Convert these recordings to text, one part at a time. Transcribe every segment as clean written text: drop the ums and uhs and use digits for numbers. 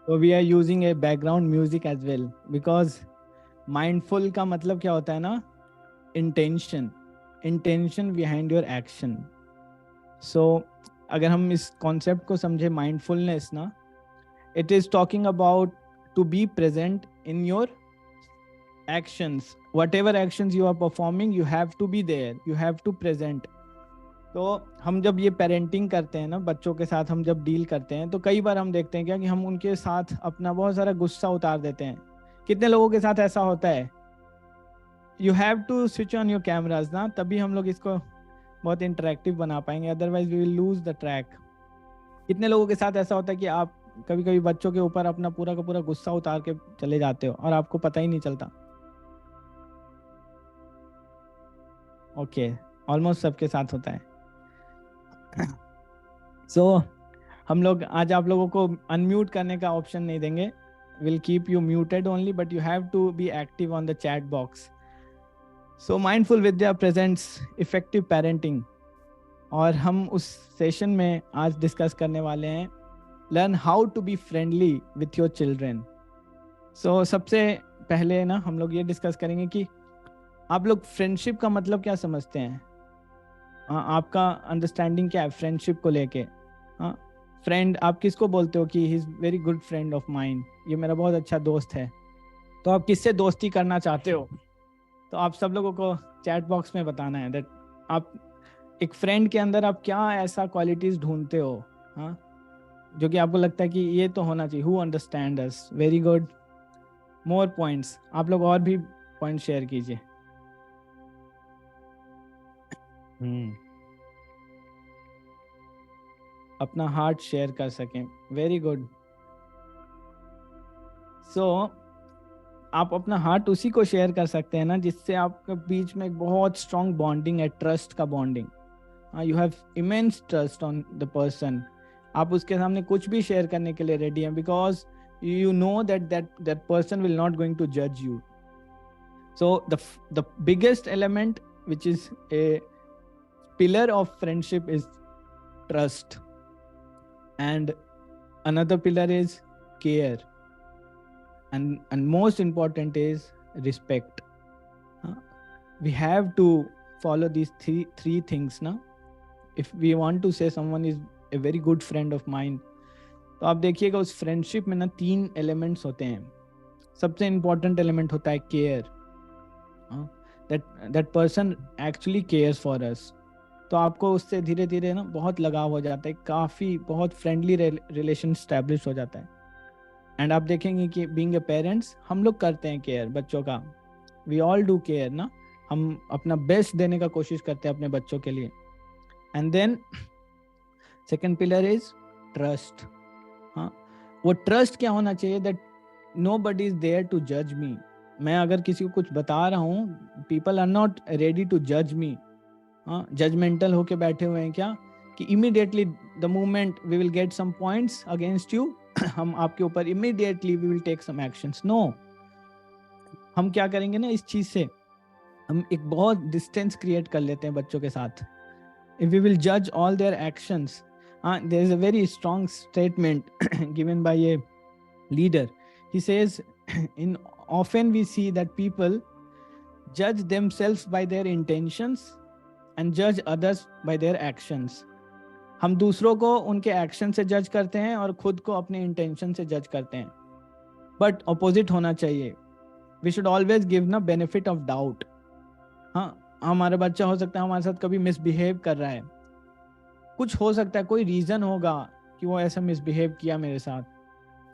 So we are using a background music as well because mindful का मतलब क्या होता है ना, intention behind your action. So अगर हम इस concept को समझे mindfulness ना, it is talking about to be present in your actions. Whatever actions you are performing, you have to be there, you have to present. तो हम जब ये पेरेंटिंग करते हैं ना, बच्चों के साथ हम जब डील करते हैं, तो कई बार हम देखते हैं क्या कि हम उनके साथ अपना बहुत सारा गुस्सा उतार देते हैं. कितने लोगों के साथ ऐसा होता है? You have to switch on your cameras ना, तभी हम लोग इसको बहुत इंटरेक्टिव बना पाएंगे, otherwise we will lose the track. कितने लोगों के साथ ऐसा होता है कि आप कभी कभी बच्चों के ऊपर अपना पूरा का पूरा गुस्सा उतार के चले जाते हो और आपको पता ही नहीं चलता? ओके, ऑलमोस्ट सबके साथ होता है. सो हम लोग आज आप लोगों को अनम्यूट करने का ऑप्शन नहीं देंगे. Will keep you muted only, but you have to be active on the chat box. So mindful Vidya presents effective parenting, और हम उस सेशन में आज डिस्कस करने वाले हैं learn how to be friendly with your children. So सबसे पहले ना हम लोग ये डिस्कस करेंगे कि आप लोग फ्रेंडशिप का मतलब क्या समझते हैं. आपका अंडरस्टैंडिंग क्या है फ्रेंडशिप को लेके? फ्रेंड आप किसको बोलते हो कि he is very good friend of mine, ये मेरा बहुत अच्छा दोस्त है. तो आप किससे दोस्ती करना चाहते हो? तो आप सब लोगों को चैट बॉक्स में बताना है दैट आप एक फ्रेंड के अंदर आप क्या ऐसा क्वालिटीज ढूंढते हो, जो कि आपको लगता है कि ये तो होना चाहिए. Who understand us. Very good, more points. आप लोग और भी पॉइंट शेयर कीजिए. अपना हार्ट शेयर कर सकें. Very good. सो आप अपना हार्ट उसी को शेयर कर सकते हैं ना जिससे आपके बीच में एक बहुत स्ट्रॉन्ग बॉन्डिंग है, ट्रस्ट का bonding. You have immense trust on the person. आप उसके सामने कुछ भी शेयर करने के लिए रेडी हैं because you know that person will not going to judge you. So the biggest element which is a pillar of friendship is trust, and another pillar is care, and most important is respect. We have to follow these three things now if we want to say someone is a very good friend of mine. तो आप देखिएगा उस friendship में ना 3 elements होते हैं. सबसे important element होता है care. That person actually cares for us. तो आपको उससे धीरे धीरे ना बहुत लगाव हो जाता है, काफ़ी बहुत फ्रेंडली रिलेशन स्टैब्लिश हो जाता है. एंड आप देखेंगे कि बीइंग ए पेरेंट्स हम लोग करते हैं केयर बच्चों का. वी ऑल डू केयर ना. हम अपना बेस्ट देने का कोशिश करते हैं अपने बच्चों के लिए. And then second pillar is trust. वो ट्रस्ट क्या होना चाहिए that nobody is there to जज मी. मैं अगर किसी को कुछ बता रहा हूँ, people are not ready to जज मी. जजमेंटल होके बैठे हुए हैं क्या कि immediately the moment we will get some points against you, हम आपके ऊपर immediately we will take some actions. No, हम क्या करेंगे ना, इस चीज से हम एक बहुत डिस्टेंस क्रिएट कर लेते हैं बच्चों के साथ. इफ वी विल जज all their actions, there is a very strong statement given by a leader. He says often we see that people judge themselves by their intentions and judge others by their actions. हम दूसरों को उनके action से जज करते हैं और खुद को अपने इंटेंशन से जज करते हैं, बट ऑपोजिट होना चाहिए. वी शुड ऑलवेज गिव ना बेनिफिट ऑफ डाउट. हमारा बच्चा हो सकता है हमारे साथ कभी मिसबिहेव कर रहा है, कुछ हो सकता है, कोई रीजन होगा कि वो ऐसा मिसबिहेव किया मेरे साथ.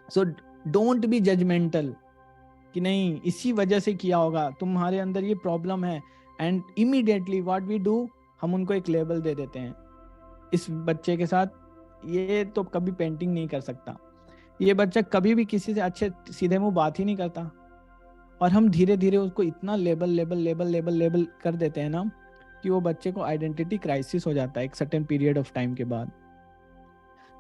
सो डोंट बी जजमेंटल कि नहीं इसी वजह से किया होगा, तुम्हारे अंदर ये प्रॉब्लम है. And immediately what we do, हम उनको एक लेबल दे देते हैं. इस बच्चे के साथ ये तो कभी पेंटिंग नहीं कर सकता, ये बच्चा कभी भी किसी से अच्छे सीधे मुंह बात ही नहीं करता. और हम धीरे धीरे उसको इतना label label label label label कर देते हैं ना कि वो बच्चे को आइडेंटिटी क्राइसिस हो जाता है एक सर्टेन पीरियड ऑफ टाइम के बाद.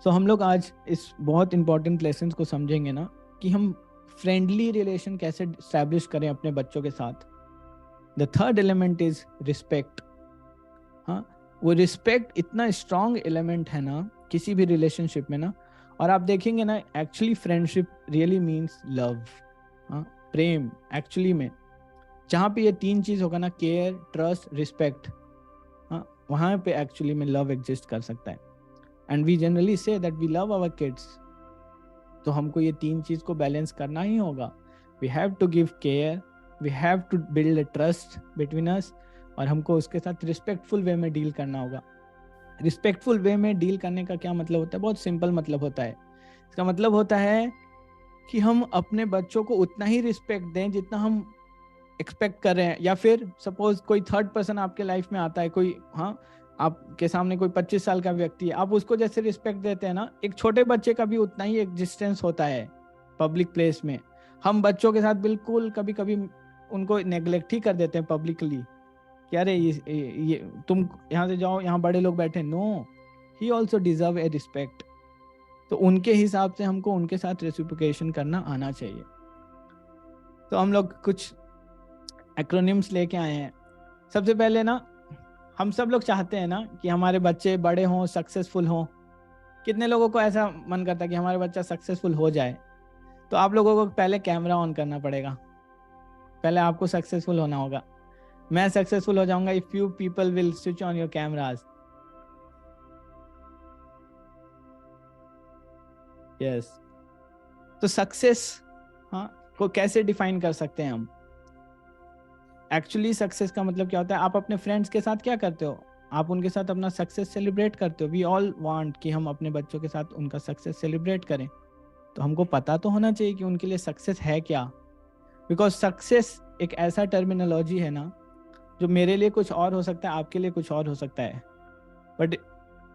सो हम लोग आज इस बहुत इंपॉर्टेंट लेसन को समझेंगे ना कि हम फ्रेंडली रिलेशन कैसे स्टैब्लिश करें अपने बच्चों के साथ. The third element is respect. वो रिस्पेक्ट इतना स्ट्रॉन्ग एलिमेंट है ना किसी भी रिलेशनशिप में ना, और आप देखेंगे ना, actually friendship really means love, प्रेम एक्चुअली में, जहाँ पे ये तीन चीज होगा ना, केयर, ट्रस्ट, रिस्पेक्ट, वहाँ पे एक्चुअली में लव एग्जिस्ट कर सकता है. And we generally say that we love our kids. तो हमको ये तीन चीज को बैलेंस करना ही होगा. We have to give care, we have to build a trust between us, और हमको उसके साथ रिस्पेक्टफुल वे में डील करना होगा. रिस्पेक्टफुल वे में डील करने का क्या मतलब होता है? बहुत सिंपल मतलब होता है. इसका मतलब होता है कि हम अपने बच्चों को उतना ही रिस्पेक्ट दें जितना हम एक्सपेक्ट कर रहे हैं. या फिर सपोज कोई थर्ड पर्सन आपके लाइफ में आता है, कोई आपके सामने कोई 25 साल का व्यक्ति है, आप उसको जैसे रिस्पेक्ट देते हैं ना, एक छोटे बच्चे का भी उतना ही एग्जिस्टेंस होता है पब्लिक प्लेस में. हम बच्चों के साथ बिल्कुल कभी कभी उनको नेग्लेक्ट ही कर देते हैं पब्लिकली, कि अरे ये तुम यहाँ से जाओ, यहाँ बड़े लोग बैठे. No, he also deserve a respect. तो उनके हिसाब से हमको उनके साथ रेसिप्रोकेशन करना आना चाहिए. तो हम लोग कुछ एक्रोनिम्स लेके आए हैं. सबसे पहले ना, हम सब लोग चाहते हैं ना कि हमारे बच्चे बड़े हों, सक्सेसफुल हों. कितने लोगों को ऐसा मन करता है कि हमारा बच्चा सक्सेसफुल हो जाए? तो आप लोगों को पहले कैमरा ऑन करना पड़ेगा. पहले आपको सक्सेसफुल होना होगा. मैं सक्सेसफुल हो जाऊंगा if you people will switch on your cameras. Yes. तो सक्सेस को कैसे डिफाइन कर सकते हैं हम? एक्चुअली सक्सेस का मतलब क्या होता है? आप अपने फ्रेंड्स के साथ क्या करते हो? आप उनके साथ अपना सक्सेस सेलिब्रेट करते हो. वी ऑल वांट कि हम अपने बच्चों के साथ उनका सक्सेस सेलिब्रेट करें. तो हमको पता तो होना चाहिए कि उनके लिए सक्सेस है क्या. बिकॉज सक्सेस एक ऐसा टर्मिनोलॉजी है ना, जो मेरे लिए कुछ और हो सकता है, आपके लिए कुछ और हो सकता है. बट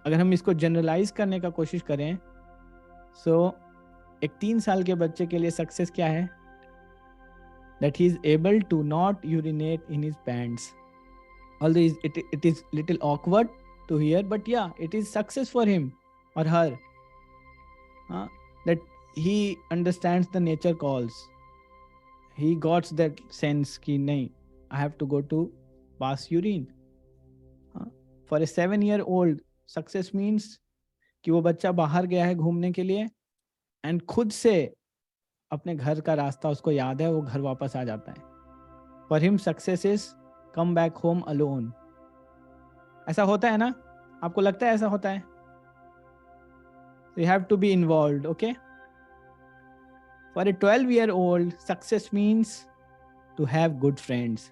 अगर हम इसको जनरलाइज करने का कोशिश करें, सो एक 3 साल के बच्चे के लिए सक्सेस क्या है? That he is able to not urinate in his pants. Although it is little awkward to hear, but yeah, it is success for him or her. That he understands the nature calls. He got that sense कि नहीं, I have to go to pass urine. For a 7-year-old, success means कि वो बच्चा बाहर गया है घूमने के लिए, एंड खुद से अपने घर का रास्ता उसको याद है, वो घर वापस आ जाता है. For him success is come back home alone. ऐसा होता है ना? आपको लगता है ऐसा होता है? You have to be involved. Okay. For a 12-year-old, success means to have good friends.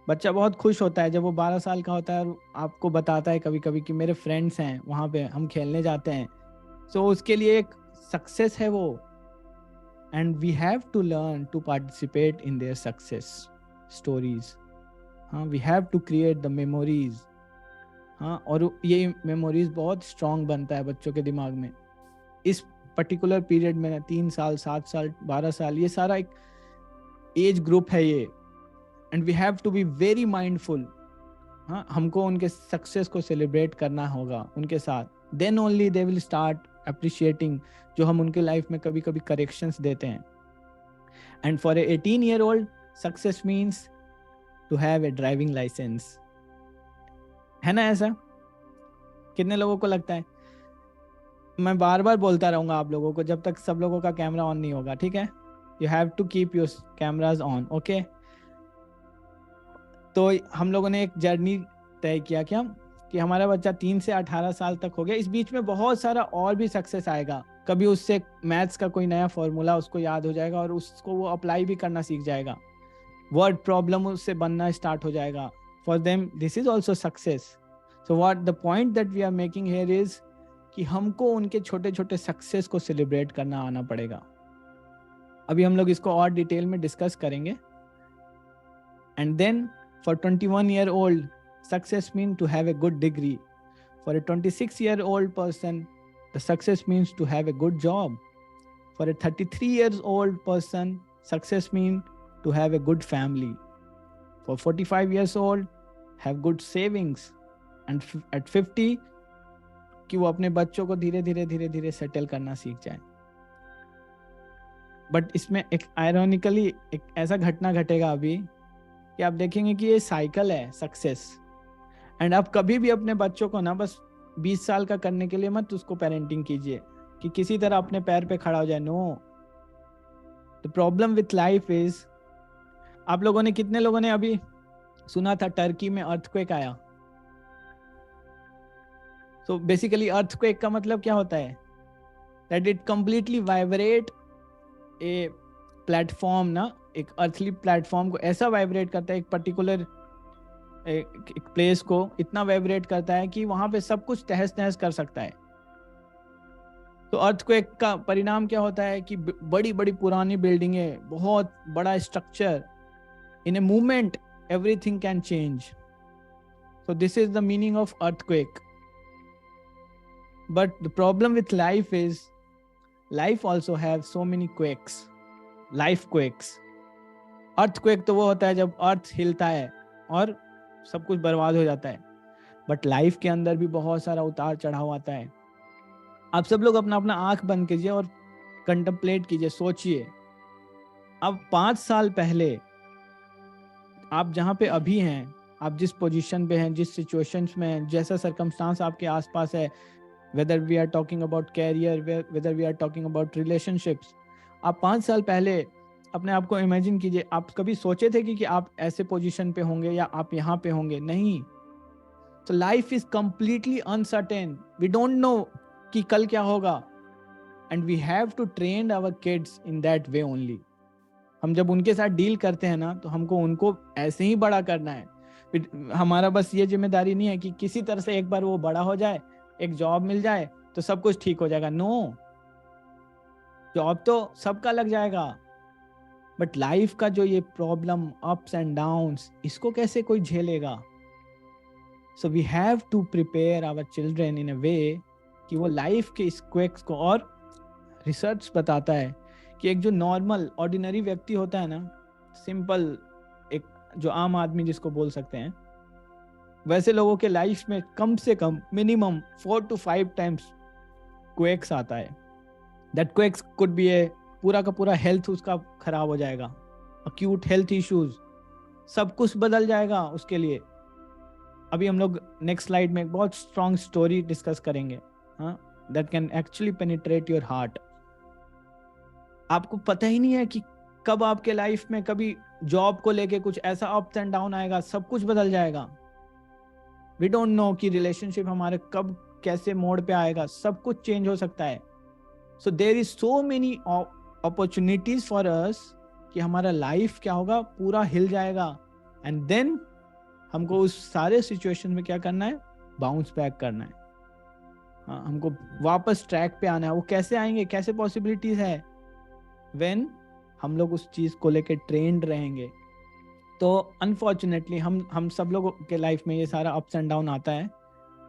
बच्चा बहुत खुश होता है जब वो 12 साल का होता है और आपको बताता है कभी कभी कि मेरे फ्रेंड्स हैं, वहाँ पे हम खेलने जाते हैं. सो उसके लिए एक सक्सेस है वो. And we have to learn to participate in their success stories. We have to create the memories. और ये मेमोरीज बहुत स्ट्रांग बनता है बच्चों के दिमाग में. इस पर्टिकुलर पीरियड में 3 साल, 7 साल, 12 साल, ये सारा एक एज ग्रुप है ये. And we have to be very mindful. हमको उनके सक्सेस को सेलिब्रेट करना होगा उनके साथ. Then only they will start appreciating जो हम उनके लाइफ में कभी कभी करेक्शंस देते हैं. And for a 18-year-old, success means to have a driving licence. है ना ऐसा? कितने लोगों को लगता है? मैं बार बार बोलता रहूंगा आप लोगों को जब तक सब लोगों का कैमरा ऑन नहीं होगा. ठीक है? You have to keep your cameras on. Okay. तो हम लोगों ने एक जर्नी तय किया क्या कि हमारा बच्चा 3 से 18 साल तक हो गया. इस बीच में बहुत सारा और भी सक्सेस आएगा. कभी उससे मैथ्स का कोई नया फॉर्मूला उसको याद हो जाएगा और उसको वो अप्लाई भी करना सीख जाएगा. वर्ड प्रॉब्लम उससे बनना स्टार्ट हो जाएगा. For them this is also success. So what the point that we are making here is कि हमको उनके छोटे छोटे सक्सेस को सेलिब्रेट करना आना पड़ेगा. अभी हम लोग इसको और डिटेल में डिस्कस करेंगे. And then for 21-year-old, success means to have a good degree. For a 26-year-old person, the success means to have a good job. For a 33-year-old person, success means to have a good family. For 45 years old, have good savings. And at 50, कि वो अपने बच्चों को धीरे धीरे settle करना सीख जाए. बट इसमें एक आयरॉनिकली एक ऐसा घटना घटेगा अभी कि आप देखेंगे कि ये साइकिल है सक्सेस. एंड आप कभी भी अपने बच्चों को ना बस 20 साल का करने के लिए मत उसको पेरेंटिंग कीजिए. कि किसी तरह अपने पैर पे खड़ा हो जाए। No, the problem with life is, आप लोगों ने, कितने लोगों ने अभी सुना था टर्की में अर्थक्वेक आया? तो बेसिकली अर्थक्वेक का मतलब क्या होता है? That it completely vibrate a platform ना, एक अर्थली प्लेटफॉर्म को ऐसा वाइब्रेट करता है, एक पर्टिकुलर एक प्लेस को इतना वाइब्रेट करता है कि वहां पे सब कुछ तहस नहस कर सकता है। तो अर्थक्वेक का परिणाम क्या होता है कि बड़ी बड़ी पुरानी बिल्डिंगें, बहुत बड़ा structure, in a movement everything can change. So this is the meaning of earthquake. But the problem with life is, life also have so many quakes, life quakes. Earthquake तो वो होता है जब अर्थ हिलता है और सब कुछ बर्बाद हो जाता है, बट लाइफ के अंदर भी बहुत सारा उतार चढ़ाव आता है। आप सब लोग अपना अपना आंख बंद कीजिए और कंटेम्पलेट कीजिए, सोचिए। अब 5 साल पहले आप जहां पे अभी हैं, आप जिस पोजीशन पे हैं, जिस सिचुएशंस में हैं, जैसा सर्कमस्टांस आपके आसपास है, whether we are talking about career, whether we are talking about relationships, आप 5 साल पहले अपने आप को इमेजिन कीजिए। आप कभी सोचे थे कि आप ऐसे पोजीशन पे होंगे या आप यहाँ पे होंगे? नहीं। तो life is completely uncertain, we don't know कि कल क्या होगा, and we have to train our kids in that way only. हम जब उनके साथ डील करते हैं ना, तो हमको उनको ऐसे ही बड़ा करना है। हमारा बस ये जिम्मेदारी नहीं है कि किसी तरह से एक बार वो बड़ा हो जाए, एक जॉब मिल जाए तो सब कुछ ठीक हो जाएगा। नो, जॉब तो सबका लग जाएगा, बट लाइफ का जो ये प्रॉब्लम, अप्स एंड डाउन्स, इसको कैसे कोई झेलेगा? So we have to prepare our children in a way कि वो लाइफ के इस क्वेक्स को, और रिसर्च बताता है कि एक जो नॉर्मल ऑर्डिनरी व्यक्ति होता है ना, सिंपल, एक जो आम आदमी जिसको बोल सकते हैं, वैसे लोगों के लाइफ में कम से कम मिनिमम 4 to 5 टाइम्स क्वेक्स आता है। दैट क्वेक्स कुड बी ए, पूरा का पूरा हेल्थ उसका खराब हो जाएगा, अक्यूट हेल्थ इश्यूज, सब कुछ बदल जाएगा उसके लिए। अभी हम लोग नेक्स्ट स्लाइड में एक बहुत स्ट्रॉन्ग स्टोरी डिस्कस करेंगे, हाँ, that can actually penetrate your heart. आपको पता ही नहीं है कि कब आपके लाइफ में कभी जॉब को लेके कुछ ऐसा अप्स एंड डाउन आएगा, सब कुछ बदल जाएगा। वी डोंट नो कि रिलेशनशिप हमारे कब कैसे मोड़ पे आएगा, सब कुछ चेंज हो सकता है। So there is so many opportunities for us कि हमारा लाइफ क्या होगा, पूरा हिल जाएगा, एंड देन हमको उस सारे सिचुएशन में क्या करना है? बाउंस बैक करना है। हाँ, हमको वापस ट्रैक पे आना है। वो कैसे आएंगे, कैसे पॉसिबिलिटीज है? व्हेन हम लोग उस चीज को लेके ट्रेंड रहेंगे। तो अनफॉर्चुनेटली हम सब लोगों के लाइफ में ये सारा अप्स एंड डाउन आता है,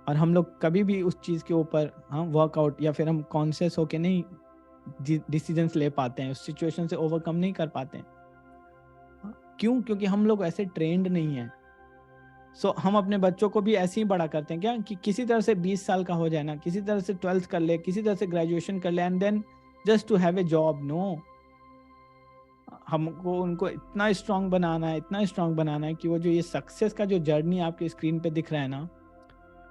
और हम लोग कभी भी उस चीज के ऊपर वर्कआउट या फिर हम कॉन्शियस होके नहीं डिसीजंस ले पाते हैं, उस सिचुएशन से ओवरकम नहीं कर पाते हैं। क्यों? क्योंकि हम लोग ऐसे ट्रेंड नहीं है। सो हम अपने बच्चों को भी ऐसे ही बड़ा करते हैं क्या, कि किसी तरह से 20 साल का हो जाए ना, किसी तरह से 12th कर ले, किसी तरह से ग्रेजुएशन कर ले, and then just to have a job. No, हमको उनको इतना स्ट्रांग बनाना है, इतना स्ट्रांग बनाना है कि वो जो ये सक्सेस का जो जर्नी आपके स्क्रीन पे दिख रहा है ना,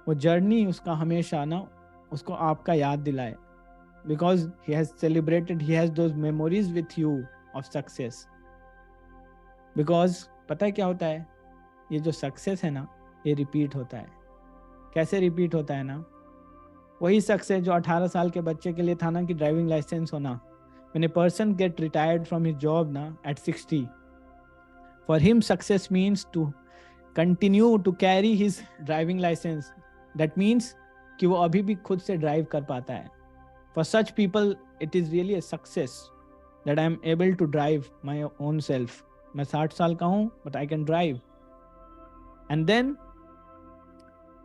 वो जर्नी उसका हमेशा ना उसको आपका याद दिलाए, because he has celebrated, he has those memories with you of success. Because पता है क्या होता है, ये जो सक्सेस है ना, ये रिपीट होता है। कैसे रिपीट होता है ना? वही सक्सेस जो 18 साल के बच्चे के लिए था ना, कि ड्राइविंग लाइसेंस होना। When a person get retired from his job na at 60, for him success means to continue to carry his driving license. That means कि वो अभी भी खुद से ड्राइव कर पाता है। For such people it is really a success that I am able to drive my own self. मैं 60 साल का हूँ but I can drive. And then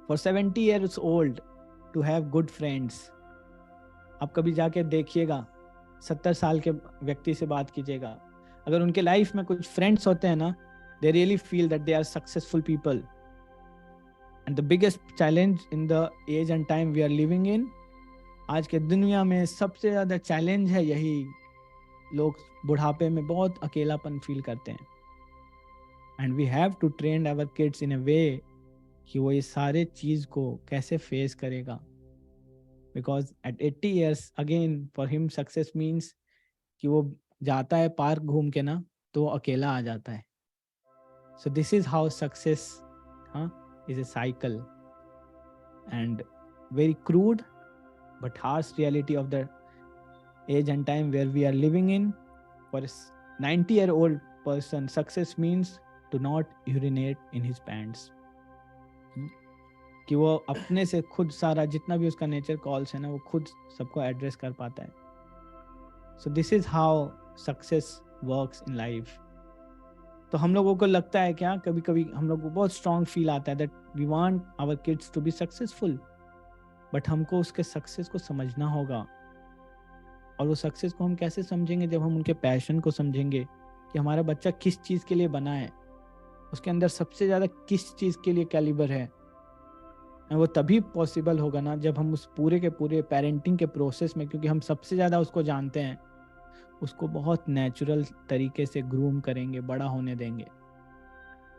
for 70 years old to have good friends. आप कभी जाके देखिएगा, 70 साल के व्यक्ति से बात कीजिएगा, अगर उनके लाइफ में कुछ फ्रेंड्स होते हैं ना, they really feel that they are successful people. And the biggest challenge in the age and time we are living in, आज के दुनिया में सबसे ज्यादा चैलेंज है यही, लोग बुढ़ापे में बहुत अकेलापन फील करते हैं। And we have to train our kids in a way कि वो ये सारे चीज को कैसे फेस करेगा। Because at 80 years again for him success means कि वो जाता है पार्क घूम के ना तो वो अकेला आ जाता है. सो this is how success is a cycle and very crude but harsh reality of the age and time where we are living in. For a 90-year-old person, success means to not urinate in his pants. कि वो अपने से खुद सारा जितना भी उसका nature calls है ना वो खुद सबको एड्रेस कर पाता है. सो this is how success works in life. तो हम लोगों को लगता है क्या, कभी कभी हम लोग को बहुत स्ट्रांग फील आता है that we want our kids to be successful, but हमको उसके सक्सेस को समझना होगा. और वो सक्सेस को हम कैसे समझेंगे, जब हम उनके पैशन को समझेंगे कि हमारा बच्चा किस चीज़ के लिए बना है, उसके अंदर सबसे ज़्यादा किस चीज़ के लिए कैलिबर है. और वो तभी पॉसिबल होगा ना जब हम उस पूरे के पूरे पेरेंटिंग के प्रोसेस में, क्योंकि हम सबसे ज़्यादा उसको जानते हैं, उसको बहुत नेचुरल तरीके से ग्रूम करेंगे, बड़ा होने देंगे.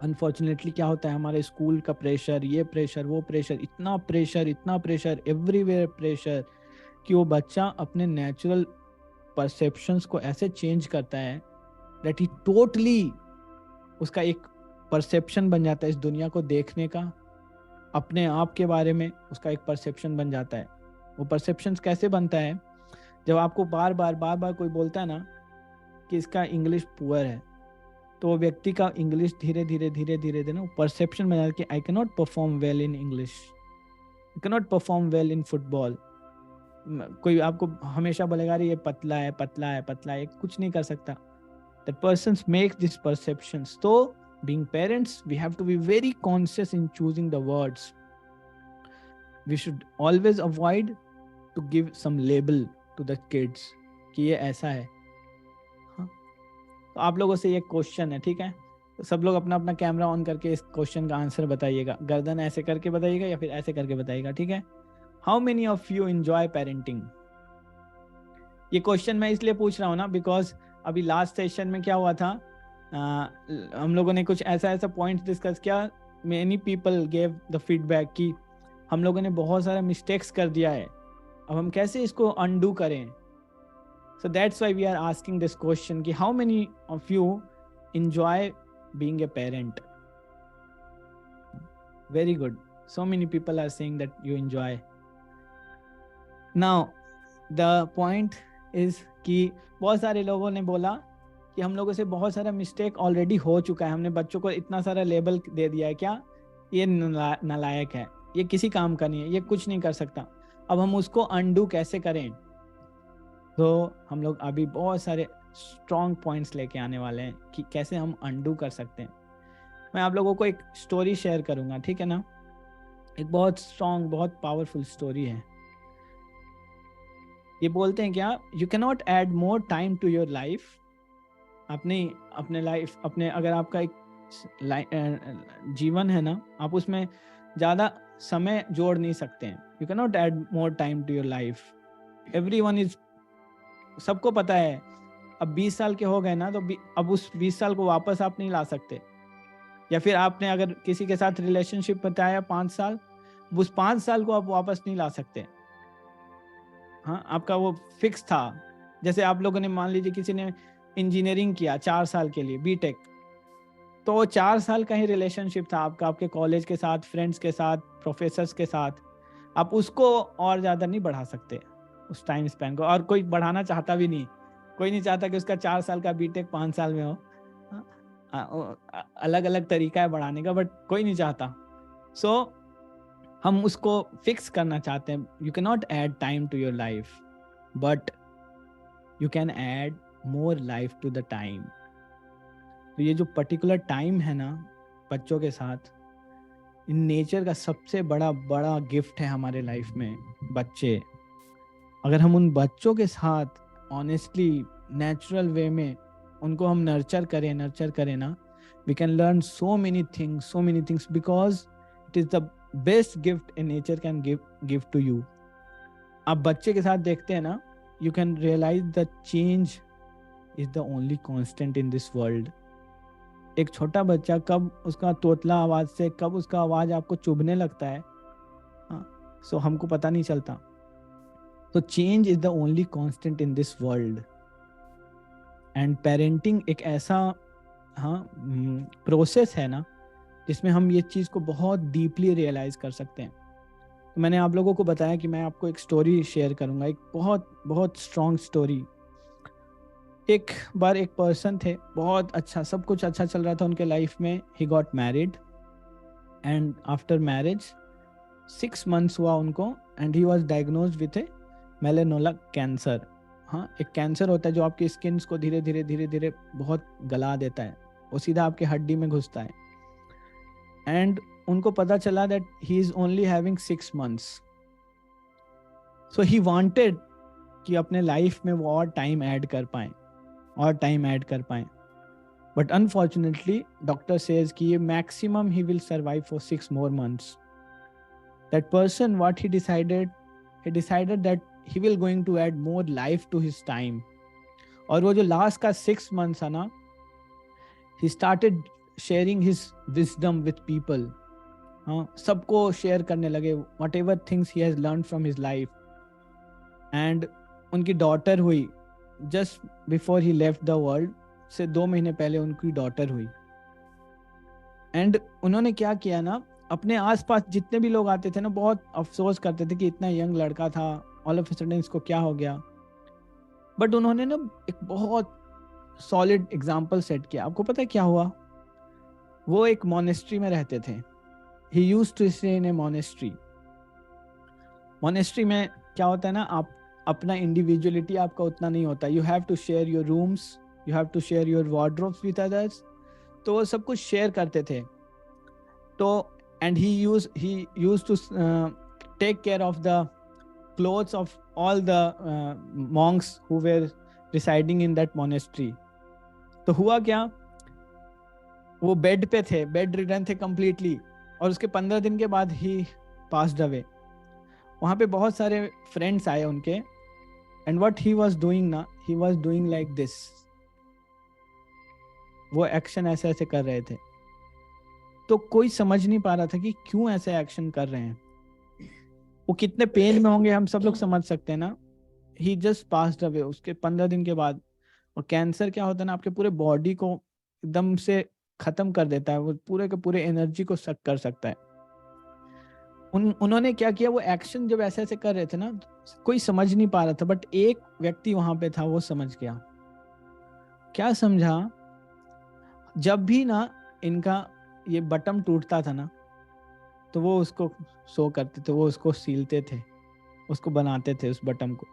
अनफॉर्चुनेटली क्या होता है, हमारे स्कूल का प्रेशर, ये प्रेशर वो प्रेशर, इतना प्रेशर एवरीवेयर प्रेशर, कि वो बच्चा अपने नेचुरल परसेप्शंस को ऐसे चेंज करता है दैट ही टोटली उसका एक परसेप्शन बन जाता है इस दुनिया को देखने का, अपने आप के बारे में उसका एक परसेप्शन बन जाता है. वो परसेप्शन कैसे बनता है, जब आपको बार बार कोई बोलता है ना कि इसका इंग्लिश पुअर है, तो वो व्यक्ति का इंग्लिश धीरे धीरे ना परसेप्शन बना कि I can not perform well in English, I can not perform well in football. कोई आपको हमेशा बोलेगा ये पतला है, कुछ नहीं कर सकता. That persons make this perceptions. तो being parents we have to be very conscious in choosing the words. We should always avoid to give some label to the kids कि ये ऐसा है. तो आप लोगों से ये क्वेश्चन है, ठीक है, तो सब लोग अपना अपना कैमरा ऑन करके इस क्वेश्चन का आंसर बताइएगा. गर्दन ऐसे करके बताइएगा या फिर ऐसे करके बताइएगा, ठीक है. How many of you enjoy parenting? ये क्वेश्चन मैं इसलिए पूछ रहा हूँ ना बिकॉज अभी लास्ट सेशन में क्या हुआ था, हम लोगों ने कुछ ऐसा पॉइंट डिस्कस किया. Many people gave the feedback कि हम लोगों ने बहुत सारा मिस्टेक्स कर दिया है, अब हम कैसे इसको अनडू करें. So that's why we are asking this question कि how many of you enjoy being a parent? Very good. So many people are saying that you enjoy. Now the point is कि बहुत सारे लोगों ने बोला कि हम लोगों से बहुत सारा मिस्टेक ऑलरेडी हो चुका है, हमने बच्चों को इतना सारा लेबल दे दिया है, क्या ये नालायक है, ये किसी काम का नहीं है, ये कुछ नहीं कर सकता. अब हम उसको अनडू कैसे करें? तो हम लोग अभी बहुत सारे स्ट्रॉन्ग पॉइंट्स लेके आने वाले हैं कि कैसे हम अनडू कर सकते हैं. मैं आप लोगों को एक स्टोरी शेयर करूंगा, ठीक है ना. एक बहुत स्ट्रॉन्ग, बहुत पावरफुल स्टोरी है. ये बोलते हैं क्या, you can not add more time to your life. अपने लाइफ, अपने अगर आपका एक जीवन है ना, आप उसमें ज़्यादा समय जोड़ नहीं सकते हैं. You can not add more time to your life. Everyone is, सबको पता है अब 20 साल के हो गए ना, तो अब उस 20 साल को वापस आप नहीं ला सकते. या फिर आपने अगर किसी के साथ रिलेशनशिप बताया 5 साल, उस 5 साल को आप वापस नहीं ला सकते. हाँ, आपका वो फिक्स था. जैसे आप लोगों ने मान लीजिए किसी ने इंजीनियरिंग किया 4 साल के लिए, बीटेक, तो 4 साल का ही रिलेशनशिप था आपका, आपके कॉलेज के साथ, फ्रेंड्स के साथ, प्रोफेसर्स के साथ. आप उसको और ज़्यादा नहीं बढ़ा सकते उस टाइम स्पैन को, और कोई बढ़ाना चाहता भी नहीं. कोई नहीं चाहता कि उसका 4 साल का बीटेक 5 साल में हो. अलग अलग तरीका है बढ़ाने का, बट कोई नहीं चाहता. सो हम उसको फिक्स करना चाहते हैं. You can not add time to your life, but you can add more life to the time. तो ये जो पर्टिकुलर टाइम है ना बच्चों के साथ, इन नेचर का सबसे बड़ा गिफ्ट है हमारे लाइफ में. बच्चे, अगर हम उन बच्चों के साथ ऑनेस्टली नेचुरल वे में उनको हम नर्चर करें ना, we can learn so many things because it is the best gift a nature can give to you. आप बच्चे के साथ देखते हैं ना, you can realise the change is the only constant in this world. एक छोटा बच्चा कब उसका तोतला आवाज से कब उसका आवाज आपको चुभने लगता है, सो हमको पता नहीं चलता. तो change is the only constant in this world, and parenting एक ऐसा प्रोसेस है ना जिसमें हम ये चीज़ को बहुत डीपली रियलाइज कर सकते हैं। तो मैंने आप लोगों को बताया कि मैं आपको एक स्टोरी शेयर करूंगा, एक बहुत बहुत स्ट्रॉन्ग स्टोरी। एक बार एक पर्सन थे, बहुत अच्छा, सब कुछ अच्छा चल रहा था उनके लाइफ में। He got married and after marriage 6 months हुआ उनको, and he was diagnosed with a melanoma cancer. हाँ, एक कैंसर होता है जो आपकी स्किन को धीरे धीरे धीरे धीरे बहुत गला देता है, वो सीधा आपके हड्डी में घुसता है। एंड उनको पता चला that he is only having 6 months। So he wanted कि अपने लाइफ में वो और टाइम ऐड कर पाए, और टाइम ऐड कर पाए। बट अनफॉर्चुनेटली डॉक्टर सेज कि ये maximum he will survive for 6 more months। That person, what he decided that he will going to add more life to his time। और वो जो लास्ट का 6 months है ना, he started sharing his wisdom with people। हाँ, सबको share करने लगे whatever things he has learned from his life। And उनकी डॉटर हुई just before he left the world, से 2 महीने पहले उनकी डॉटर हुई। एंड उन्होंने क्या किया ना, अपने आसपास जितने भी लोग आते थे ना, बहुत अफसोस करते थे कि इतना यंग लड़का था, ऑल ऑफ अ सडन इसको क्या हो गया। बट उन्होंने ना एक बहुत सॉलिड एग्जाम्पल सेट किया। आपको पता है क्या हुआ? वो एक मोनेस्ट्री में रहते थे। He used to stay in a monastery. Monastery में क्या होता है ना, आप अपना इंडिविजुअलिटी आपका उतना नहीं होता। You have to share your rooms, you have to share your wardrobes with others. तो वो सब कुछ शेयर करते थे। तो and he used to take care of the clothes of all the monks who were residing in that monastery। तो हुआ क्या, वो बेड पे थे, बेड रिडन थे completely, और उसके 15 दिन के बाद ही passed away। वहाँ पे बहुत सारे फ्रेंड्स आए उनके, and what he was doing ना, he was doing like this। वो एक्शन ऐसे ऐसे कर रहे थे। तो कोई समझ नहीं पा रहा था कि क्यों ऐसे एक्शन कर रहे हैं, वो कितने पेन में होंगे, हम सब लोग समझ सकते हैं ना। ही जस्ट पास्ड अवे उसके 15 दिन के बाद। और कैंसर क्या होता है ना, आपके पूरे बॉडी को एकदम से खत्म कर देता है, वो पूरे के पूरे एनर्जी को सक कर सकता है। उन्होंने क्या किया, वो एक्शन जब ऐसे ऐसे कर रहे थे ना, कोई समझ नहीं पा रहा था, बट एक व्यक्ति वहां पे था, वो समझ गया। क्या समझा? जब भी ना इनका ये बटन टूटता था ना, तो वो उसको शो करते थे, वो उसको सीलते थे, उसको बनाते थे उस बटन को।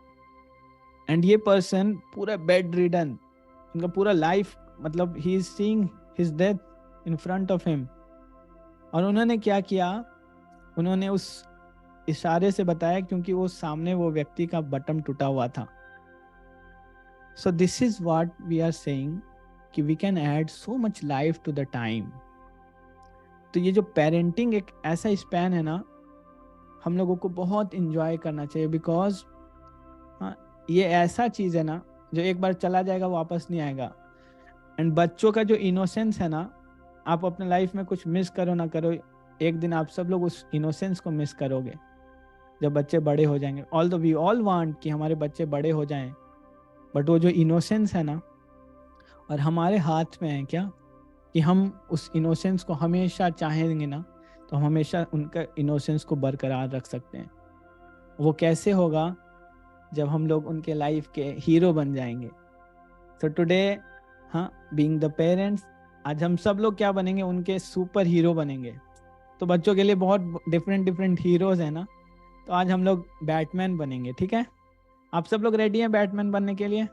एंड ये पर्सन पूरा बेड रिडन, उनका पूरा लाइफ, मतलब he is seeing his death in front of him. और उन्होंने क्या किया, उन्होंने उस इशारे से बताया, क्योंकि वो सामने वो व्यक्ति का बटन टूटा हुआ था। So this is what we are saying कि we can add so much life to the time. तो ये जो पेरेंटिंग एक ऐसा स्पैन है ना, हम लोगों को बहुत इंजॉय करना चाहिए। बिकॉज ये ऐसा चीज़ है ना जो एक बार चला जाएगा, वापस नहीं आएगा। एंड बच्चों का जो इनोसेंस है ना, आप अपने लाइफ में कुछ मिस करो ना करो, एक दिन आप सब लोग उस इनोसेंस को मिस करोगे जब बच्चे बड़े हो जाएंगे। ऑल्दो वी ऑल वांट कि हमारे बच्चे बड़े हो जाएं, बट वो जो इनोसेंस है ना, और हमारे हाथ में है क्या कि हम उस इनोसेंस को हमेशा चाहेंगे ना, तो हम हमेशा उनका इनोसेंस को बरकरार रख सकते हैं। वो कैसे होगा? जब हम लोग उनके लाइफ के हीरो बन जाएंगे। So today, being the parents, आज हम सब लोग क्या बनेंगे? उनके सुपर हीरो बनेंगे। तो बच्चों के लिए बहुत डिफरेंट डिफरेंट हीरोज हैं ना, तो आज हम लोग बैटमैन बनेंगे। ठीक है, आप सब लोग रेडी हैं बैटमैन बनने के लिए?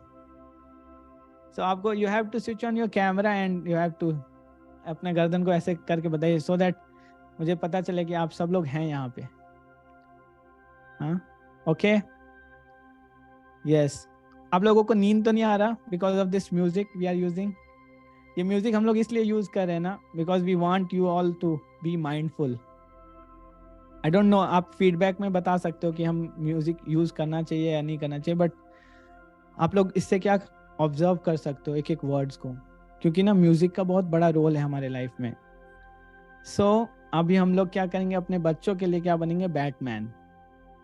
सो आपको you have to switch on your camera and you have to अपने गर्दन को ऐसे करके बताइए, सो दैट मुझे पता चले कि आप सब लोग हैं यहाँ पे। हाँ, ओके, यस। आप लोगों को नींद तो नहीं आ रहा because of this music we are using? ये म्यूजिक हम लोग इसलिए यूज कर रहे हैं ना, because we want you all to be mindful. I don't know, आप फीडबैक में बता सकते हो कि हम म्यूजिक यूज करना चाहिए या नहीं करना चाहिए, बट आप लोग इससे क्या ऑब्जर्व कर सकते हो एक एक वर्ड्स को, क्योंकि ना म्यूजिक का बहुत बड़ा रोल है हमारे लाइफ में। सो अभी हम लोग क्या करेंगे, अपने बच्चों के लिए क्या बनेंगे? बैटमैन।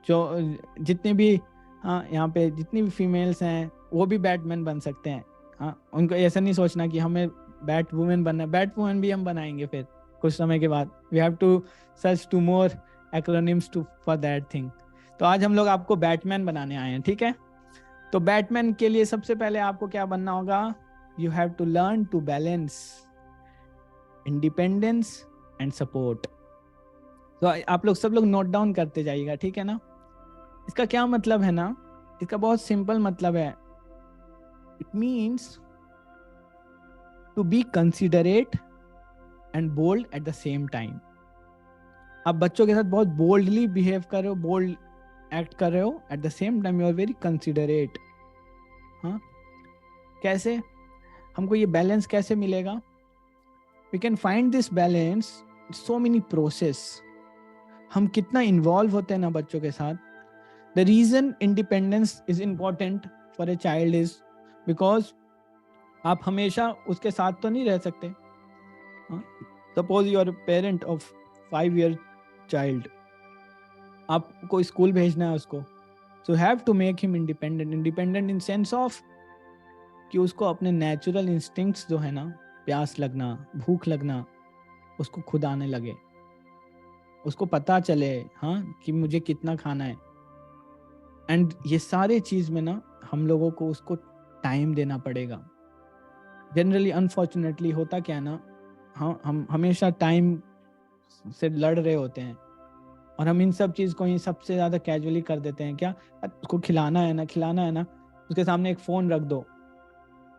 जो जितने भी हाँ, यहाँ पे जितनी भी फीमेल्स हैं वो भी बैटमैन बन सकते हैं। हाँ, उनको ऐसा नहीं सोचना कि हमें बैट वुमेन बनना है। बैट वुमेन भी हम बनाएंगे फिर कुछ समय के बाद। We have to search to more acronyms to for that thing. तो आज हम लोग आपको बैटमैन बनाने आए हैं, ठीक है। तो बैटमैन के लिए सबसे पहले आपको क्या बनना होगा? You have to learn to balance independence and support. तो आप लोग सब लोग नोट डाउन करते जाइएगा, ठीक है ना। इसका क्या मतलब है ना, इसका बहुत सिंपल मतलब है। It means to be considerate and bold at the same time. आप बच्चों के साथ बहुत बोल्डली बिहेव कर रहे हो, बोल्ड एक्ट कर रहे हो, at the same time you are very considerate. हाँ, कैसे? हमको ये बैलेंस कैसे मिलेगा? We can find this balance so many process. हम कितना इन्वॉल्व होते हैं ना बच्चों के साथ। The reason independence is important for a child is because आप हमेशा उसके साथ तो नहीं रह सकते। Suppose you are parent of 5 year child, आपको स्कूल भेजना है उसको, so have to make him independent. Independent in sense of कि उसको अपने नेचुरल इंस्टिंक्ट्स जो है ना, प्यास लगना, भूख लगना, उसको खुद आने लगे, उसको पता चले हाँ कि मुझे कितना खाना है। एंड ये सारे चीज में ना हम लोगों को उसको टाइम देना पड़ेगा। जनरली अनफॉर्चुनेटली होता क्या है ना, हाँ, हम हमेशा टाइम से लड़ रहे होते हैं और हम इन सब चीज को ही सबसे ज्यादा कैजुअली कर देते हैं। क्या उसको खिलाना है ना, खिलाना है ना, उसके सामने एक फोन रख दो।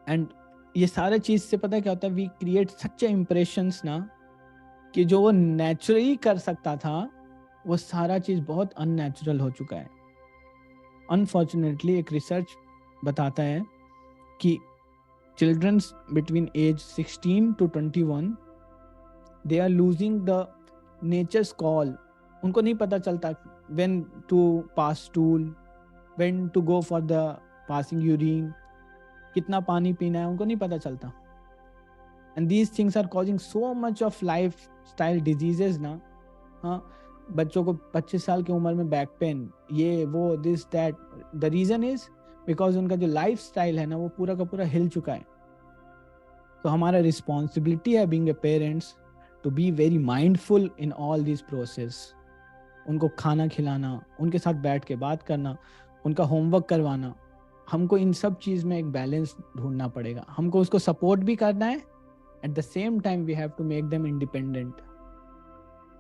एंड ये सारे चीज से पता है क्या होता है, वी क्रिएट सच इम्प्रेशंस ना कि जो वो नेचुरली कर सकता था वो सारा चीज बहुत अननेचुरल हो चुका है। अनफॉर्चुनेटली एक रिसर्च बताता है कि childrens between age 16 to 21 they are losing the nature's call. उनको नहीं पता चलता when to pass stool, when to go for the passing urine, कितना पानी पीना है उनको नहीं पता चलता। And these things are causing so much of life style diseases ना। हाँ, बच्चों को 25 साल की उम्र में बैक पेन, ये वो, this that. The reason is because उनका जो लाइफ स्टाइल है ना वो पूरा का पूरा हिल चुका है। तो हमारा रिस्पॉन्सिबिलिटी है being a parents to be very mindful in all this process. उनको खाना खिलाना, उनके साथ बैठ के बात करना, उनका होमवर्क करवाना, हमको इन सब चीज में एक बैलेंस ढूंढना पड़ेगा। हमको उसको सपोर्ट भी करना है, at the same time we have to make them independent.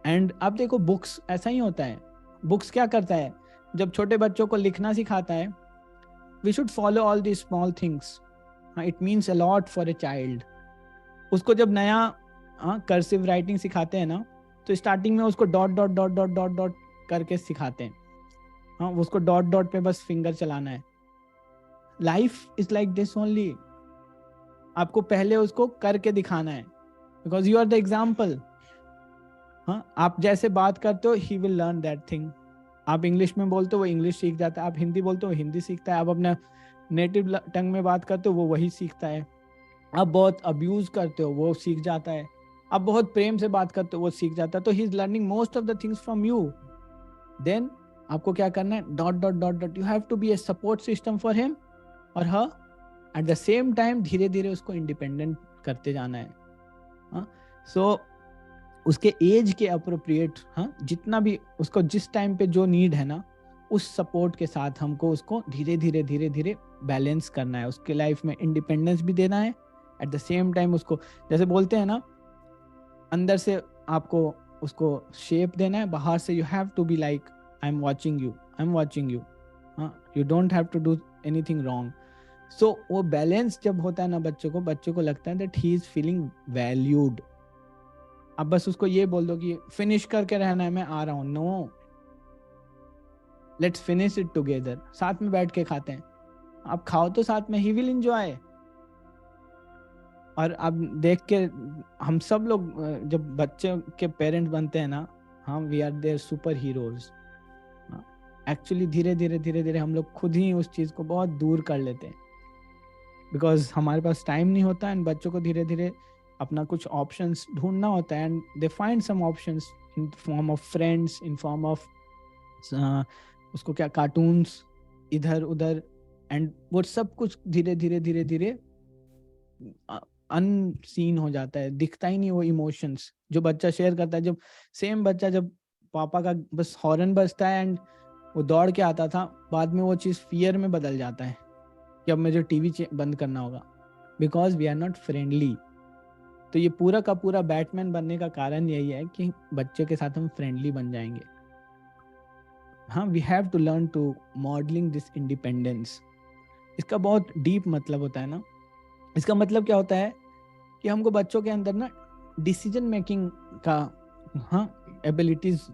And अब देखो बुक्स ऐसा ही होता है। बुक्स क्या करता है, जब छोटे बच्चों को लिखना सिखाता है, we should follow all the small things. It means a lot for a child. उसको जब नया कर्सिव राइटिंग सिखाते हैं ना, तो स्टार्टिंग में उसको dot dot dot dot dot dot करके सिखाते हैं। हाँ, उसको डॉट डॉट पे बस फिंगर चलाना है। Life is like this only. आपको पहले उसको करके दिखाना है, because you are the example. हाँ, आप जैसे बात करते हो he will learn that thing. आप इंग्लिश में बोलते हो वो इंग्लिश सीख जाता है, आप हिंदी बोलते हो हिंदी सीखता है, आप अपना नेटिव टंग में बात करते हो वो वही सीखता है। आप बहुत अब्यूज करते हो वो सीख जाता है, आप बहुत प्रेम से बात करते हो वो सीख जाता है। तो he is learning most of the things from you. Then आपको क्या करना है, dot dot dot dot, you have to be a support system for him और her. At the same time धीरे धीरे उसको इंडिपेंडेंट करते जाना है। सो उसके एज के अप्रोप्रिएट, जितना भी उसको जिस टाइम पे जो नीड है ना, उस सपोर्ट के साथ हमको उसको धीरे धीरे धीरे धीरे बैलेंस करना है। उसके लाइफ में इंडिपेंडेंस भी देना है, एट द सेम टाइम उसको, जैसे बोलते हैं ना, अंदर से आपको उसको शेप देना है, बाहर से you have to be like I am watching you, I am watching you. You don't have to do anything wrong. So वो बैलेंस जब होता है ना बच्चों को लगता है that he is feeling valued. अब बस उसको ये बोल दो कि फिनिश करके रहना है, मैं आ रहा हूं। No, let's finish it together. साथ में बैठ के खाते हैं, आप खाओ तो साथ में, ही विल एंजॉय। और अब देख के हम सब लोग जब बच्चे के पेरेंट बनते हैं ना, हम we are their super heroes. Actually धीरे धीरे धीरे धीरे हम लोग खुद ही उस चीज को बहुत दूर कर लेते हैं, बिकॉज हमारे पास टाइम नहीं होता। एंड बच्चों को धीरे धीरे अपना कुछ ऑप्शंस ढूंढना होता है, and they find some options in form of friends, in form of उसको क्या, कार्टून्स, इधर उधर, एंड वो सब कुछ धीरे धीरे धीरे धीरे अनसीन हो जाता है, दिखता ही नहीं वो इमोशंस जो बच्चा शेयर करता है। जब सेम बच्चा जब पापा का बस हॉर्न बजता है एंड वो दौड़ के आता था, बाद में वो चीज फियर में बदल जाता है कि अब मुझे टीवी बंद करना होगा, because we are not friendly. तो ये पूरा का पूरा बैटमैन बनने का कारण यही है कि बच्चे के साथ हम फ्रेंडली बन जाएंगे। हाँ, we have to learn to modelling this independence. इसका बहुत डीप मतलब होता है ना। इसका मतलब क्या होता है कि हमको बच्चों के अंदर ना डिसीजन मेकिंग का एबिलिटीज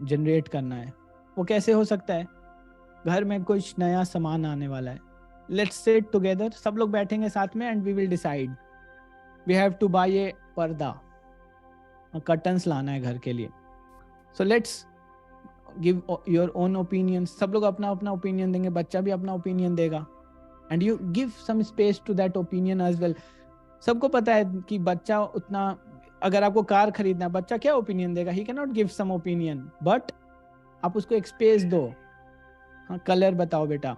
जनरेट करना है। वो कैसे हो सकता है? घर में कुछ नया सामान आने वाला है, लेट्स सिट टुगेदर, सब लोग बैठेंगे साथ में and we will decide we have to buy a पर्दा, कर्टन्स लाना है घर के लिए। So let's give your own opinion. सब लोग अपना अपना ओपिनियन देंगे, बच्चा भी अपना ओपिनियन देगा, and you give some space to that opinion as well. सबको पता है कि बच्चा उतना, अगर आपको कार खरीदना है, बच्चा क्या ओपिनियन देगा? He can not give some opinion, but आप उसको एक स्पेस दो। हाँ, कलर बताओ बेटा,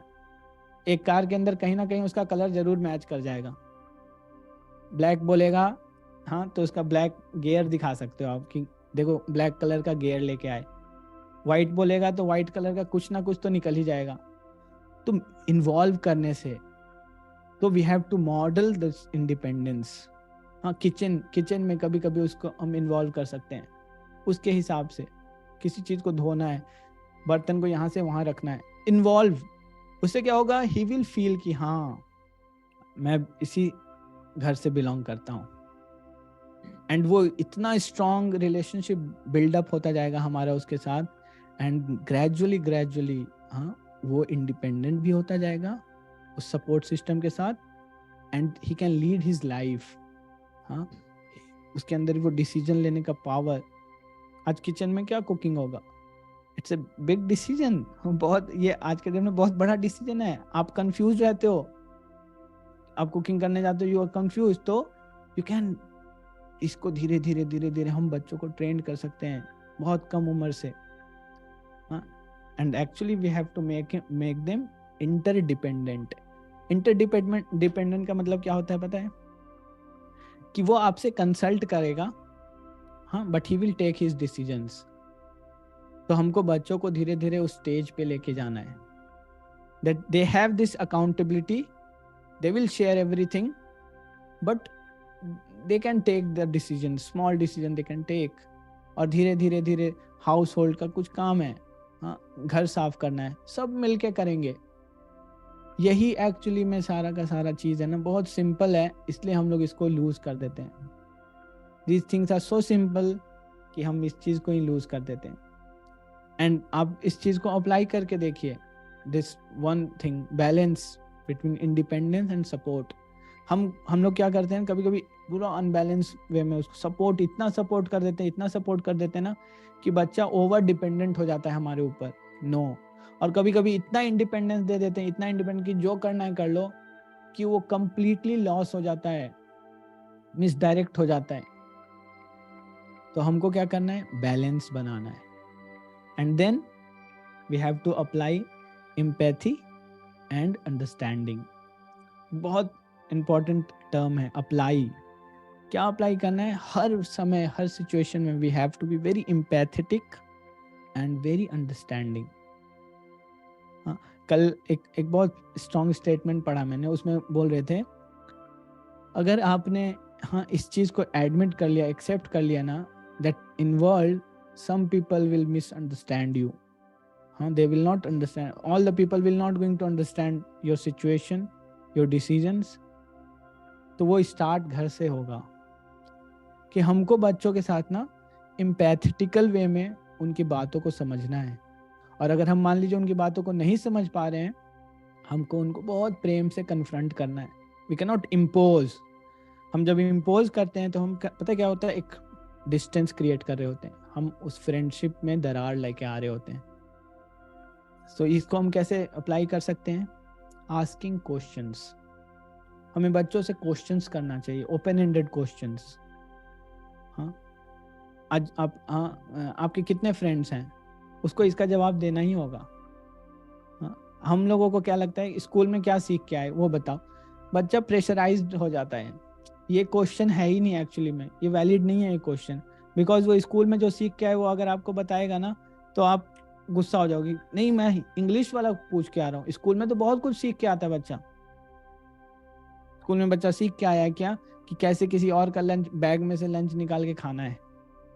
एक कार के अंदर कहीं ना कहीं उसका कलर जरूर मैच कर जाएगा। ब्लैक बोलेगा, हाँ, तो उसका ब्लैक गियर दिखा सकते हो आप कि देखो ब्लैक कलर का गियर लेके आए। व्हाइट बोलेगा तो व्हाइट कलर का कुछ ना कुछ तो निकल ही जाएगा। तो इन्वॉल्व करने से, तो we have to model this independence. हाँ, किचन में कभी कभी उसको हम इन्वॉल्व कर सकते हैं उसके हिसाब से। किसी चीज को धोना है, बर्तन को यहाँ से वहां रखना है, इन्वॉल्व। उससे क्या होगा? ही विल फील कि हाँ, मैं इसी घर से बिलोंग करता हूँ, एंड वो इतना स्ट्रॉन्ग रिलेशनशिप बिल्डअप होता जाएगा हमारा उसके साथ, एंड ग्रेजुअली हाँ, वो इंडिपेंडेंट भी होता जाएगा उस सपोर्ट सिस्टम के साथ, and he can lead his life. हाँ, उसके अंदर वो डिसीजन लेने का पावर। आज किचन में क्या कुकिंग होगा, इट्स ए बिग डिसीजन। बहुत, ये आज के दिन में बहुत बड़ा डिसीजन है। आप कंफ्यूज रहते हो, आप कुकिंग करने जाते हो, यू आर कंफ्यूज, तो यू कैन, इसको धीरे धीरे धीरे धीरे हम बच्चों को ट्रेन कर सकते हैं बहुत कम उम्र से। And actually we have to make them interdependent. Interdependent का मतलब क्या होता है पता है? कि वो आपसे कंसल्ट करेगा, हाँ, but he will take his decisions. तो हमको बच्चों को धीरे धीरे उस स्टेज पे लेके जाना है that they have this accountability, they will share everything, but they can take the decision, small decision they can take. और धीरे धीरे धीरे हाउस होल्ड का कुछ काम है, हाँ, घर साफ करना है, सब मिलके करेंगे। यही एक्चुअली में सारा का सारा चीज है ना, बहुत सिंपल है, इसलिए हम लोग इसको लूज कर देते हैं। These things are so simple कि हम इस चीज को ही लूज कर देते हैं। एंड आप इस चीज को अप्लाई करके देखिए, this one thing, balance between independence and support. हम लोग क्या करते हैं, कभी कभी पूरा अनबैलेंस वे में उसको सपोर्ट, इतना सपोर्ट कर देते हैं, इतना सपोर्ट कर देते हैं ना कि बच्चा ओवर डिपेंडेंट हो जाता है हमारे ऊपर। नो। और कभी कभी इतना इंडिपेंडेंस दे देते हैं, इतना इंडिपेंडेंट कि जो करना है कर लो, कि वो कंप्लीटली लॉस हो जाता है, मिसडायरेक्ट हो जाता है। तो हमको क्या करना है? बैलेंस बनाना है। And then we have to apply empathy and understanding. बहुत इंपॉर्टेंट टर्म है अप्लाई। क्या अप्लाई करना है? हर समय, हर सिचुएशन में we have to be very empathetic and very understanding. कल एक बहुत स्ट्रॉन्ग स्टेटमेंट पढ़ा मैंने, उसमें बोल रहे थे, अगर आपने हाँ इस चीज को एडमिट कर लिया, एक्सेप्ट कर लिया ना, that in world some people will misunderstand you. They will not understand. All the people will not going to understand your situation, your decisions. तो वो स्टार्ट घर से होगा कि हमको बच्चों के साथ ना एम्पैथेटिकल वे में उनकी बातों को समझना है। और अगर हम मान लीजिए उनकी बातों को नहीं समझ पा रहे हैं, हमको उनको बहुत प्रेम से कन्फ्रंट करना है। We can not impose. हम जब इम्पोज करते हैं तो हम, पता क्या होता है, एक डिस्टेंस क्रिएट कर रहे होते हैं, हम उस फ्रेंडशिप में दरार लेके आ रहे होते हैं। सो इसको हम कैसे अप्लाई कर सकते हैं? Asking questions. हमें बच्चों से क्वेश्चंस करना चाहिए, ओपन एंडेड क्वेश्चंस। हाँ, आज आपके कितने फ्रेंड्स हैं, उसको इसका जवाब देना ही होगा। हाँ, हम लोगों को क्या लगता है स्कूल में क्या सीख के आए वो बताओ, बच्चा प्रेशराइज्ड हो जाता है। ये क्वेश्चन है ही नहीं एक्चुअली में, ये वैलिड नहीं है ये क्वेश्चन, बिकॉज वो स्कूल में जो सीख के आए वो अगर आपको बताएगा ना तो आप गुस्सा हो जाओगी, नहीं मैं इंग्लिश वाला पूछ के आ रहा हूँ, स्कूल में तो बहुत कुछ सीख के आता है बच्चा। स्कूल में बच्चा सीख के आया है क्या कि कैसे किसी और का लंच बैग में से लंच निकाल के खाना है,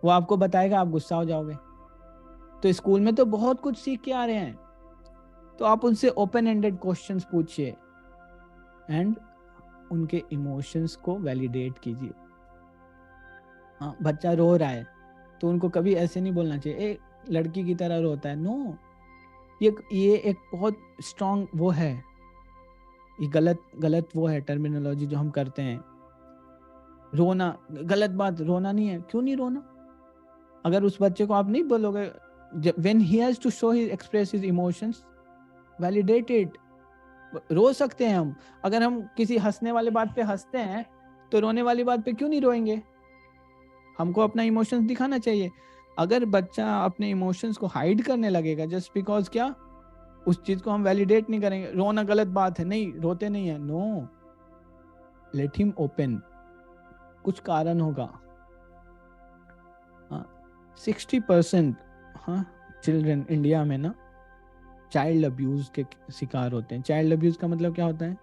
वो आपको बताएगा, आप गुस्सा हो जाओगे। तो स्कूल में तो बहुत कुछ सीख के आ रहे हैं, तो आप उनसे ओपन एंडेड क्वेश्चंस पूछिए एंड उनके इमोशंस को वैलिडेट कीजिए। हाँ, बच्चा रो रहा है तो उनको कभी ऐसे नहीं बोलना चाहिए ए लड़की की तरह रोता है, नो, ये एक बहुत स्ट्रांग वो है, ये गलत गलत वो है टर्मिनोलॉजी जो हम करते हैं। रोना गलत बात, रोना नहीं है, क्यों नहीं रोना? अगर उस बच्चे को आप नहीं बोलोगे when he has to show his express his emotions, validate it. रो सकते हैं हम, अगर हम किसी हंसने वाले बात पे हंसते हैं तो रोने वाली बात पे क्यों नहीं रोएंगे? हमको अपना इमोशंस दिखाना चाहिए। अगर बच्चा अपने इमोशंस को हाइड करने लगेगा जस्ट बिकॉज क्या उस चीज को हम वैलिडेट नहीं करेंगे, रोना गलत बात है, नहीं रोते नहीं है, नो, लेट हिम ओपन, कुछ कारण होगा। 60% हाँ चिल्ड्रन इंडिया में ना चाइल्ड अब्यूज के शिकार होते हैं। चाइल्ड अब्यूज का मतलब क्या होता है?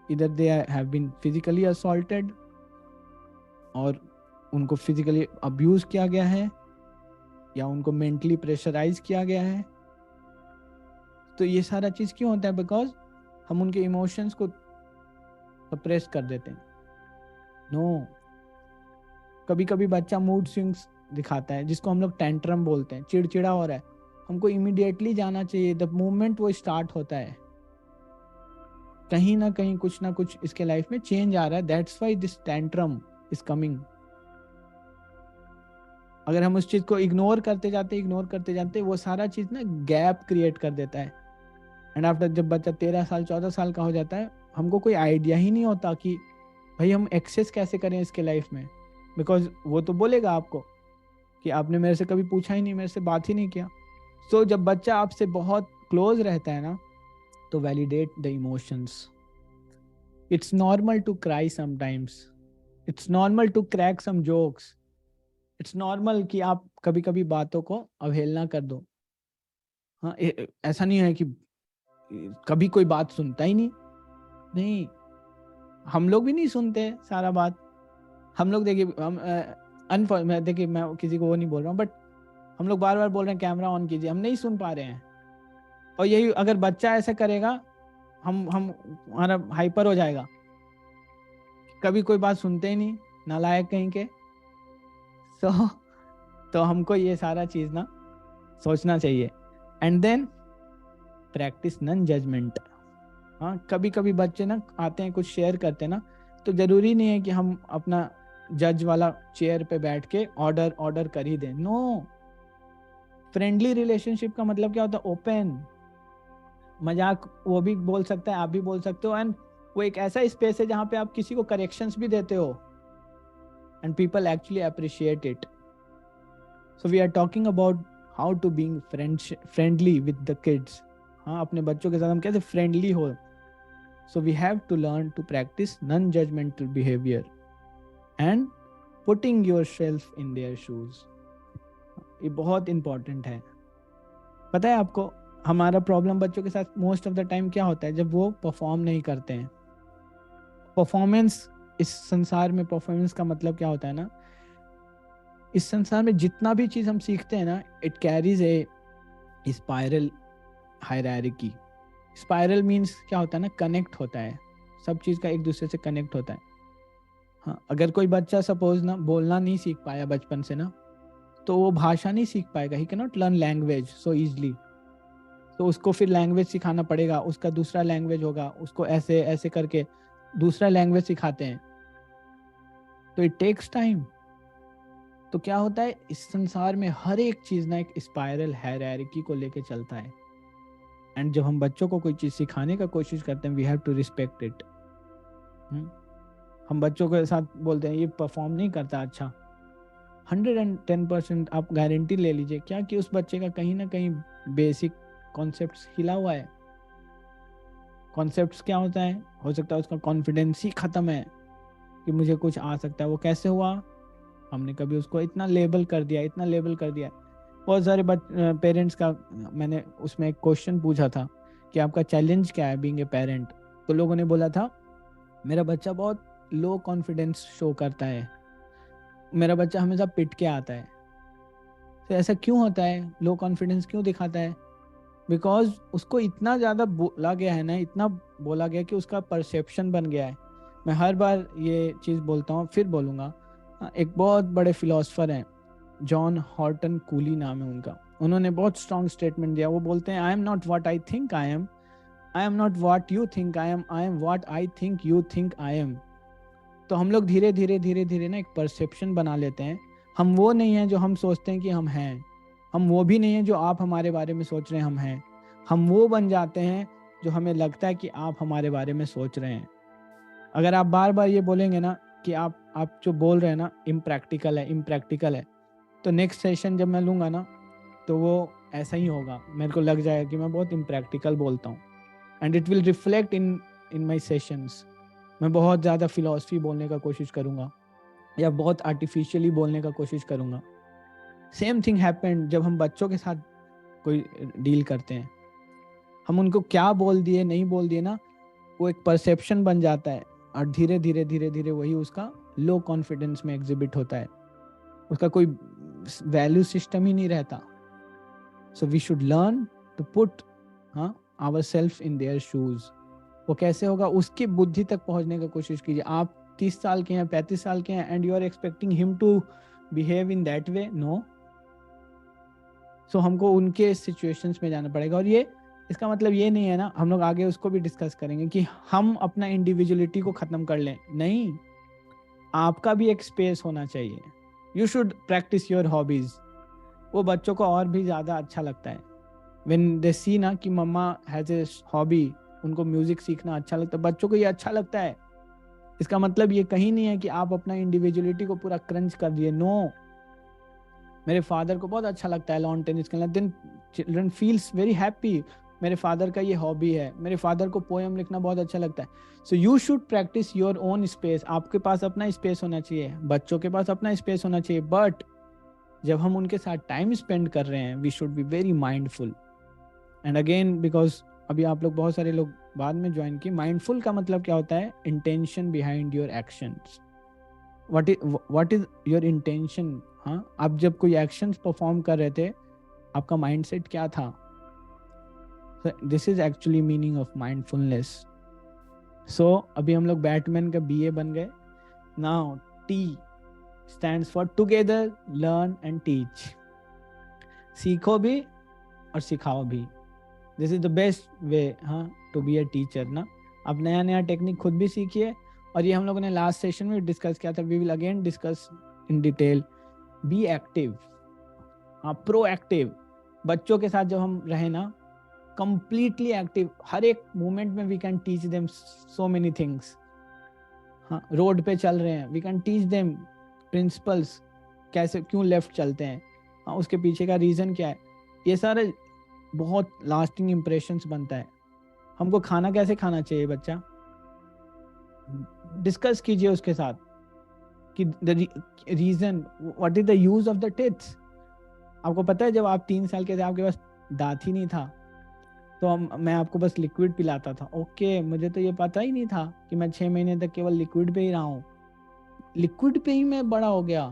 इधर they have been physically assaulted और उनको फिजिकली अब्यूज किया गया है या उनको मेंटली प्रेशराइज किया गया है। तो ये सारा चीज क्यों होता है? बिकॉज हम उनके इमोशंस को सप्रेस कर देते हैं। नो, कभी कभी बच्चा मूड स्विंग्स दिखाता है जिसको हम लोग टेंट्रम बोलते हैं, चिड़चिड़ा हो रहा है, हमको इमीडिएटली जाना चाहिए द मोमेंट वो स्टार्ट होता है, कहीं ना कुछ इसके लाइफ में चेंज आ रहा है, that's why this tantrum is coming. अगर हम उस चीज को इग्नोर करते जाते वो सारा चीज ना गैप क्रिएट कर देता है। एंड आफ्टर जब बच्चा 13 साल 14 साल का हो जाता है, हमको कोई आइडिया ही नहीं होता कि भाई हम एक्सेस कैसे करें इसके लाइफ में, बिकॉज वो तो बोलेगा आपको कि आपने मेरे से कभी पूछा ही नहीं, मेरे से बात ही नहीं किया। सो जब बच्चा आपसे बहुत क्लोज रहता है ना तो validate the emotions. It's normal to cry sometimes, it's normal to crack some jokes, it's normal कि आप कभी कभी बातों को अवहेलना कर दो। हाँ, ऐसा नहीं है कि कभी कोई बात सुनता ही नहीं, नहीं, हम लोग भी नहीं सुनते सारा बात। हम लोग देखिए मैं देखिए मैं किसी को वो नहीं बोल रहा हूँ, बट हम लोग बार बार बोल रहे हैं कैमरा ऑन कीजिए, हम नहीं सुन पा रहे हैं। और यही अगर बच्चा ऐसा करेगा हम हमारा हाइपर हो जाएगा, कभी कोई बात सुनते ही नहीं, नालायक कहीं के। सो तो हमको ये सारा चीज ना सोचना चाहिए। And then practice non judgement. हाँ, कभी कभी बच्चे ना आते हैं कुछ शेयर करते हैं ना, तो जरूरी नहीं है कि हम अपना जज वाला चेयर पे बैठ के ऑर्डर ऑर्डर कर ही दें, नो। फ्रेंडली रिलेशनशिप का मतलब क्या होता है? ओपन, मजाक वो भी बोल सकता है, आप भी बोल सकते हो, एंड वो एक ऐसा स्पेस है जहां पे आप किसी को करेक्शंस भी देते हो and people actually appreciate it. So we are talking about how to being friendly with the kids. हाँ, अपने बच्चों के साथ हम कैसे फ्रेंडली हो। So we have to learn to practice non judgemental behaviour and putting yourself in their shoes. ये बहुत इंपॉर्टेंट है। पता है आपको हमारा प्रॉब्लम बच्चों के साथ मोस्ट ऑफ द टाइम क्या होता है? जब वो परफॉर्म नहीं करते हैं। परफॉर्मेंस, इस संसार में परफॉर्मेंस का मतलब क्या होता है ना, इस संसार में जितना भी चीज हम सीखते हैं ना, it carries A spiral hierarchy. Spiral means क्या होता है ना, कनेक्ट होता है, सब चीज का एक दूसरे से कनेक्ट होता है। हाँ, अगर कोई बच्चा सपोज ना बोलना नहीं सीख पाया बचपन से ना, तो वो भाषा नहीं सीख पाएगा, ही can not learn language so easily. तो उसको फिर लैंग्वेज सिखाना पड़ेगा, उसका दूसरा लैंग्वेज होगा, उसको ऐसे ऐसे करके दूसरा लैंग्वेज सिखाते हैं, तो इट टेक्स टाइम। तो क्या होता है, इस संसार में हर एक चीज ना एक स्पाइरल हायरार्की को लेके चलता है। एंड जब हम बच्चों को कोई चीज सिखाने का कोशिश करते हैं, we have to respect it. हम बच्चों के साथ बोलते हैं ये परफॉर्म नहीं करता अच्छा, 110% आप गारंटी ले लीजिए क्या कि उस बच्चे का कहीं ना कहीं बेसिक कॉन्सेप्ट हिला हुआ है। कॉन्सेप्ट्स क्या होता है, हो सकता है उसका कॉन्फिडेंस ही खत्म है कि मुझे कुछ आ सकता है। वो कैसे हुआ, हमने कभी उसको इतना लेबल कर दिया, इतना लेबल कर दिया। बहुत सारे पेरेंट्स का मैंने उसमें एक क्वेश्चन पूछा था कि आपका चैलेंज क्या है बीइंग ए पेरेंट, तो लोगों ने बोला था मेरा बच्चा बहुत लो कॉन्फिडेंस शो करता है, मेरा बच्चा हमेशा पिट के आता है। तो ऐसा क्यों होता है, लो कॉन्फिडेंस क्यों दिखाता है? बिकॉज उसको इतना ज़्यादा बोला गया है ना, इतना बोला गया कि उसका परसेप्शन बन गया है। मैं हर बार ये चीज़ बोलता हूँ, फिर बोलूँगा। एक बहुत बड़े फिलोसफर हैं, जॉन हॉर्टन कूली नाम है उनका, उन्होंने बहुत स्ट्रॉन्ग स्टेटमेंट दिया। वो बोलते हैं I am not what I think I am not what you think I am what I think you think I am. तो हम लोग धीरे धीरे धीरे धीरे ना एक परसेप्शन बना लेते हैं। हम वो नहीं हैं जो हम सोचते हैं कि हम हैं, हम वो भी नहीं हैं जो आप हमारे बारे में सोच रहे हैं हम हैं। हम वो बन जाते हैं जो हमें लगता है कि आप हमारे बारे में सोच रहे हैं। अगर आप बार बार ये बोलेंगे ना कि आप जो बोल रहे हैं ना इम्प्रैक्टिकल है, इम्प्रैक्टिकल है, तो नेक्स्ट सेशन जब मैं लूँगा ना तो वो ऐसा ही होगा, मेरे को लग जाएगा कि मैं बहुत इम्प्रैक्टिकल बोलता हूँ। And it will reflect in my sessions. मैं बहुत ज़्यादा फिलॉसफी बोलने का कोशिश करूँगा या बहुत आर्टिफिशियली बोलने का कोशिश करूँगा। सेम थिंग हैपेंड जब हम बच्चों के साथ कोई डील करते हैं। हम उनको क्या बोल दिए नहीं बोल दिए ना, वो एक परसेप्शन बन जाता है और धीरे धीरे धीरे धीरे वही उसका लो कॉन्फिडेंस में एग्जिबिट होता है, उसका कोई वैल्यू सिस्टम ही नहीं रहता। So we should learn to put our self in their shoes. वो कैसे होगा, उसकी बुद्धि तक पहुंचने की कोशिश कीजिए। आप 30 साल के हैं, 35 साल के हैं, and you are expecting him to behave in that way, no. So हमको उनके सिचुएशंस में जाना पड़ेगा। और ये इसका मतलब ये नहीं है ना, हम लोग आगे उसको भी डिस्कस करेंगे कि हम अपना इंडिविजुअलिटी को खत्म कर लें, नहीं, आपका भी एक स्पेस होना चाहिए। You should practice your hobbies. वो बच्चों को और भी ज्यादा अच्छा लगता है व्हेन दे सी ना कि मम्मा हैज ए हॉबी, उनको म्यूजिक सीखना अच्छा लगता है, बच्चों को ये अच्छा लगता है। इसका मतलब ये कहीं नहीं है कि आप अपना इंडिविजुअलिटी को पूरा क्रंच कर दिए, नो। मेरे फादर को बहुत अच्छा लगता है लॉन टेनिस खेलना, then children feels very happy, मेरे फादर का ये हॉबी है। मेरे फादर को पोएम लिखना बहुत अच्छा लगता है। So you should practice your own space. आपके पास अपना स्पेस होना चाहिए, बच्चों के पास अपना स्पेस होना चाहिए, बट जब हम उनके साथ टाइम स्पेंड कर रहे हैं we should be very mindful. And again because अभी आप लोग बहुत सारे लोग बाद में ज्वाइन किए, माइंडफुल का मतलब क्या होता है, intention behind your actions. What is your intention? हाँ, आप जब कोई एक्शंस परफॉर्म कर रहे थे, आपका माइंडसेट क्या था? This is actually meaning of mindfulness. So अभी हम लोग बैटमैन का बीए बन गए। Now T stands for together, learn and teach. सीखो भी और सिखाओ भी। This is the best way to be a teacher ना। आप नया नया टेक्निक खुद भी सीखिए, और ये हम लोगों ने लास्ट सेशन में डिस्कस किया था, we will again discuss in detail. Be active, proactive. बच्चों के साथ जब हम रहे ना, कंप्लीटली एक्टिव, हर एक मोमेंट में we can teach them so many things. Road पे चल रहे हैं, we can teach them principles, कैसे क्यों लेफ्ट चलते हैं, उसके पीछे का रीजन क्या है। ये सारे बहुत लास्टिंग इंप्रेशंस बनता है। हमको खाना कैसे खाना चाहिए, बच्चा डिस्कस कीजिए उसके साथ कि the reason, what is the use of the teeths. आपको पता है जब आप 3 साल के थे, आपके पास दांत ही नहीं था, तो मैं आपको बस लिक्विड पिलाता था। ओके, मुझे तो ये पता ही नहीं था कि मैं 6 महीने तक केवल लिक्विड पे ही रहा हूँ, लिक्विड पे ही मैं बड़ा हो गया।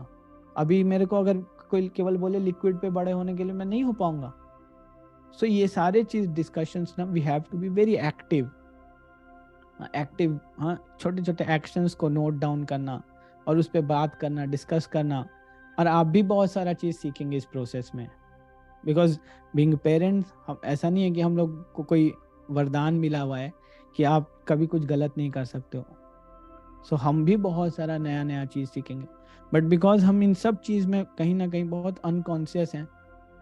अभी मेरे को अगर कोई केवल बोले लिक्विड पे बड़े होने के लिए, मैं नहीं हो पाऊंगा। सो ये सारे चीज डिस्कशंस ना, we have to be very active. Active, छोटे छोटे एक्शंस को नोट डाउन करना और उस पर बात करना, डिस्कस करना, और आप भी बहुत सारा चीज सीखेंगे इस प्रोसेस में। बिकॉज बीइंग पेरेंट्स, हम ऐसा नहीं है कि हम लोग को कोई वरदान मिला हुआ है कि आप कभी कुछ गलत नहीं कर सकते हो। सो हम भी बहुत सारा नया नया चीज सीखेंगे, बट बिकॉज हम इन सब चीज में कहीं ना कहीं बहुत अनकॉन्शियस हैं,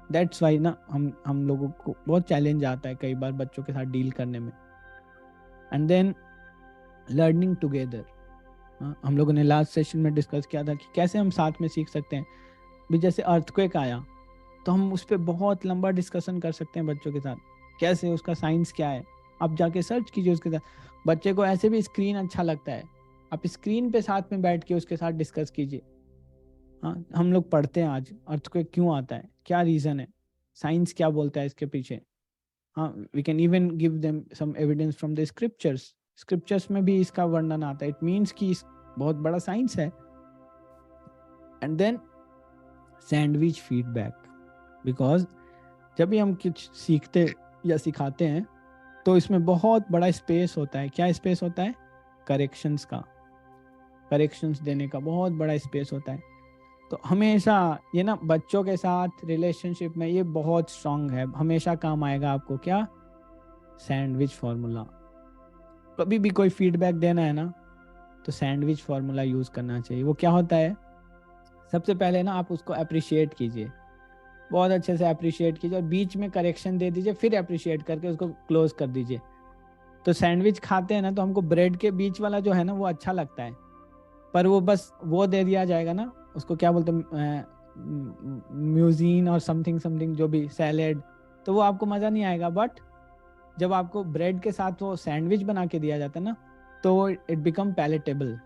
दैट्स वाई ना हम लोगों को बहुत चैलेंज आता है कई बार बच्चों के साथ डील करने में। एंड देन लर्निंग टुगेदर, हम लोगों ने लास्ट सेशन में डिस्कस किया था कि कैसे हम साथ में सीख सकते हैं। भी जैसे अर्थक्वेक आया तो हम उस पर बहुत लंबा डिस्कशन कर सकते हैं बच्चों के साथ, कैसे उसका साइंस क्या है, आप जाके सर्च कीजिए उसके साथ। बच्चे को ऐसे भी स्क्रीन अच्छा लगता है, आप स्क्रीन पे साथ में बैठ के उसके साथ डिस्कस कीजिए। हाँ, हम लोग पढ़ते हैं आज अर्थक्वेक क्यों आता है, क्या रीजन है, साइंस क्या बोलता है इसके पीछे। हाँ, we can even give them some evidence from the scriptures, scriptures में भी इसका वर्णन आता है। इट मीन्स कि बहुत बड़ा साइंस है। And then sandwich feedback, because जब भी हम कुछ सीखते या सिखाते हैं तो इसमें बहुत बड़ा स्पेस होता है। क्या स्पेस होता है? करेक्शंस का, करेक्शंस देने का बहुत बड़ा स्पेस होता है। तो हमेशा ये ना बच्चों के साथ रिलेशनशिप में ये बहुत स्ट्रांग है, हमेशा काम आएगा आपको। क्या? Sandwich formula. कभी भी कोई फीडबैक देना है ना तो सैंडविच फॉर्मूला यूज करना चाहिए। वो क्या होता है? सबसे पहले ना आप उसको अप्रिशिएट कीजिए, बहुत अच्छे से अप्रिशिएट कीजिए, और बीच में करेक्शन दे दीजिए, फिर अप्रिशिएट करके उसको क्लोज कर दीजिए। तो सैंडविच खाते हैं ना तो हमको ब्रेड के बीच वाला जो है ना वो अच्छा लगता है, पर वो बस वो दे दिया जाएगा ना, उसको क्या बोलते हैं, म्यूजीन और समथिंग समथिंग, जो भी सैलेड, तो वो आपको मज़ा नहीं आएगा। बट जब आपको ब्रेड के साथ वो सैंडविच बना के दिया जाता है ना तो it become palatable.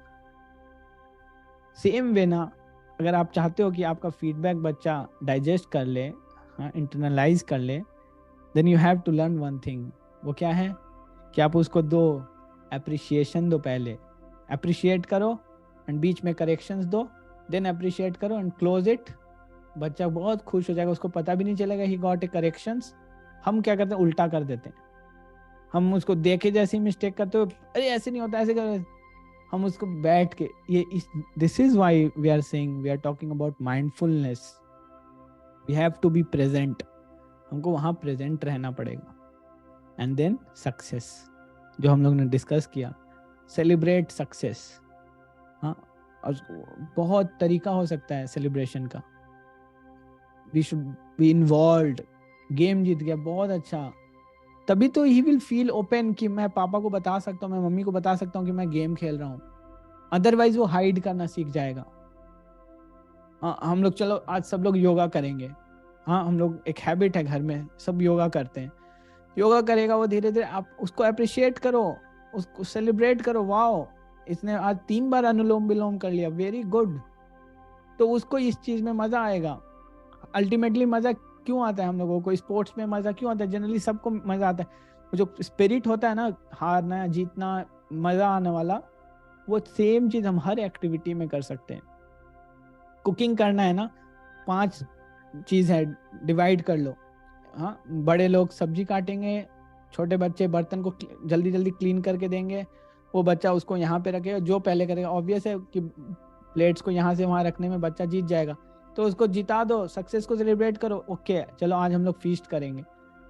Same way ना, अगर आप चाहते हो कि आपका फीडबैक बच्चा डाइजेस्ट कर ले, हाँ, इंटरनलाइज कर ले, then you have to learn one thing. वो क्या है? कि आप उसको दो, अप्रिशिएशन दो, पहले अप्रिशिएट करो एंड बीच में करेक्शंस दो, देन अप्रिशिएट करो एंड क्लोज इट। बच्चा बहुत खुश हो जाएगा, उसको पता भी नहीं चलेगा ही गॉट ए करेक्शंस। हम क्या करते हैं? उल्टा कर देते हैं। हम उसको देखे जैसी मिस्टेक करते हो, अरे ऐसे नहीं होता, ऐसे कर, हम उसको बैठ के ये this is why we are saying, we are talking about mindfulness. We have to be present, हमको वहां प्रेजेंट रहना पड़ेगा। एंड देन सक्सेस, जो हम लोग ने डिस्कस किया, सेलिब्रेट सक्सेस। हाँ, और बहुत तरीका हो सकता है सेलिब्रेशन का। We should be involved. Game जीत गया, बहुत अच्छा, तभी तो ही विल फील ओपन कि मैं पापा को बता सकता हूँ, मैं मम्मी को बता सकता हूँ कि मैं गेम खेल रहा हूँ। अदरवाइज वो हाइड करना सीख जाएगा। हाँ, हम लोग चलो आज सब लोग योगा करेंगे। हाँ, हम लोग एक हैबिट है घर में सब योगा करते हैं। योगा करेगा वो, धीरे धीरे आप उसको अप्रिशिएट करो, उसको सेलिब्रेट करो। वाओ, इसने आज 3 बार अनुलोम विलोम कर लिया, वेरी गुड। तो उसको इस चीज में मजा आएगा। अल्टीमेटली मजा क्यों आता है हम लोगों को? स्पोर्ट्स में मजा क्यों आता है? जनरली सबको मजा आता है। वो जो स्पिरिट होता है ना, हारना जीतना, मजा आने वाला, वो सेम चीज हम हर एक्टिविटी में कर सकते हैं। कुकिंग करना है ना, 5 चीज है, डिवाइड कर लो। हाँ, बड़े लोग सब्जी काटेंगे, छोटे बच्चे बर्तन को जल्दी जल्दी क्लीन करके देंगे, वो बच्चा उसको यहाँ पे रखेगा, जो पहले करेगा। ऑब्वियस है कि प्लेट्स को यहाँ से वहाँ रखने में बच्चा जीत जाएगा, तो उसको जिता दो, सक्सेस को सेलिब्रेट करो। ओके, चलो आज हम लोग फीस्ट करेंगे।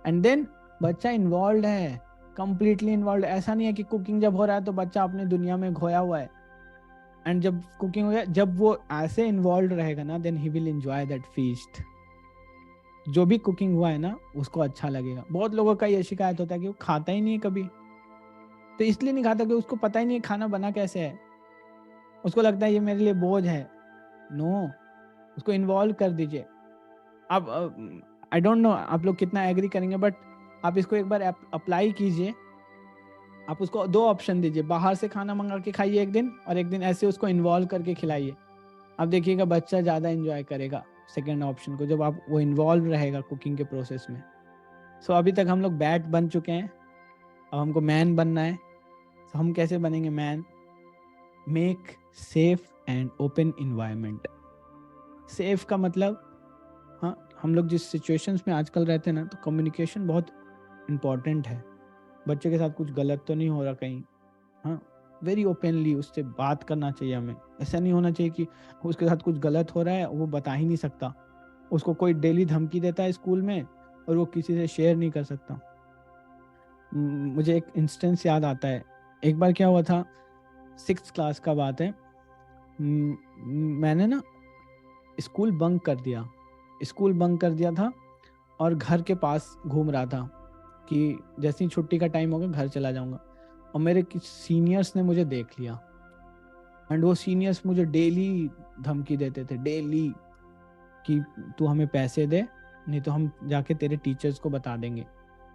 एंड देन बच्चा इन्वॉल्व है, कंप्लीटली इन्वॉल्व। ऐसा नहीं है कि कुकिंग जब हो रहा है तो बच्चा अपनी दुनिया में खोया हुआ है। एंड जब कुकिंग हो गया, जब वो ऐसे इन्वॉल्व रहेगा ना, then he will enjoy that feast. जो भी कुकिंग हुआ है ना उसको अच्छा लगेगा। बहुत लोगों का ये शिकायत होता है कि वो खाता ही नहीं है कभी। तो इसलिए नहीं खाता कि उसको पता ही नहीं है खाना बना कैसे है, उसको लगता है ये मेरे लिए बोझ है। नो, उसको इन्वॉल्व कर दीजिए। आप आई डोंट नो आप लोग कितना एग्री करेंगे, बट आप इसको एक बार अप्लाई कीजिए। आप उसको 2 ऑप्शन दीजिए, बाहर से खाना मंगा के खाइए एक दिन, और एक दिन ऐसे उसको इन्वॉल्व करके खिलाइए। आप देखिएगा बच्चा ज़्यादा एंजॉय करेगा सेकेंड ऑप्शन को, जब आप वो इन्वॉल्व रहेगा कुकिंग के प्रोसेस में। सो अभी तक हम लोग बैट बन चुके हैं, अब हमको मैन बनना है। तो हम कैसे बनेंगे man? Make safe and open environment. Safe का मतलब, हाँ, हम लोग जिस सिचुएशंस में आजकल रहते हैं ना, तो कम्युनिकेशन बहुत इम्पॉर्टेंट है। बच्चे के साथ कुछ गलत तो नहीं हो रहा कहीं? हाँ, वेरी ओपनली उससे बात करना चाहिए हमें। ऐसा नहीं होना चाहिए कि उसके साथ कुछ गलत हो रहा है वो बता ही नहीं सकता, उसको कोई डेली धमकी देता है स्कूल में और वो किसी से शेयर नहीं कर सकता। मुझे एक इंस्टेंस याद आता है। एक बार क्या हुआ था, 6th क्लास का बात है। मैंने ना स्कूल बंक कर दिया था और घर के पास घूम रहा था कि जैसे ही छुट्टी का टाइम होगा घर चला जाऊंगा। और मेरे कुछ सीनियर्स ने मुझे देख लिया, एंड वो सीनियर्स मुझे डेली धमकी देते थे, डेली, कि तू हमें पैसे दे, नहीं तो हम जाके तेरे टीचर्स को बता देंगे,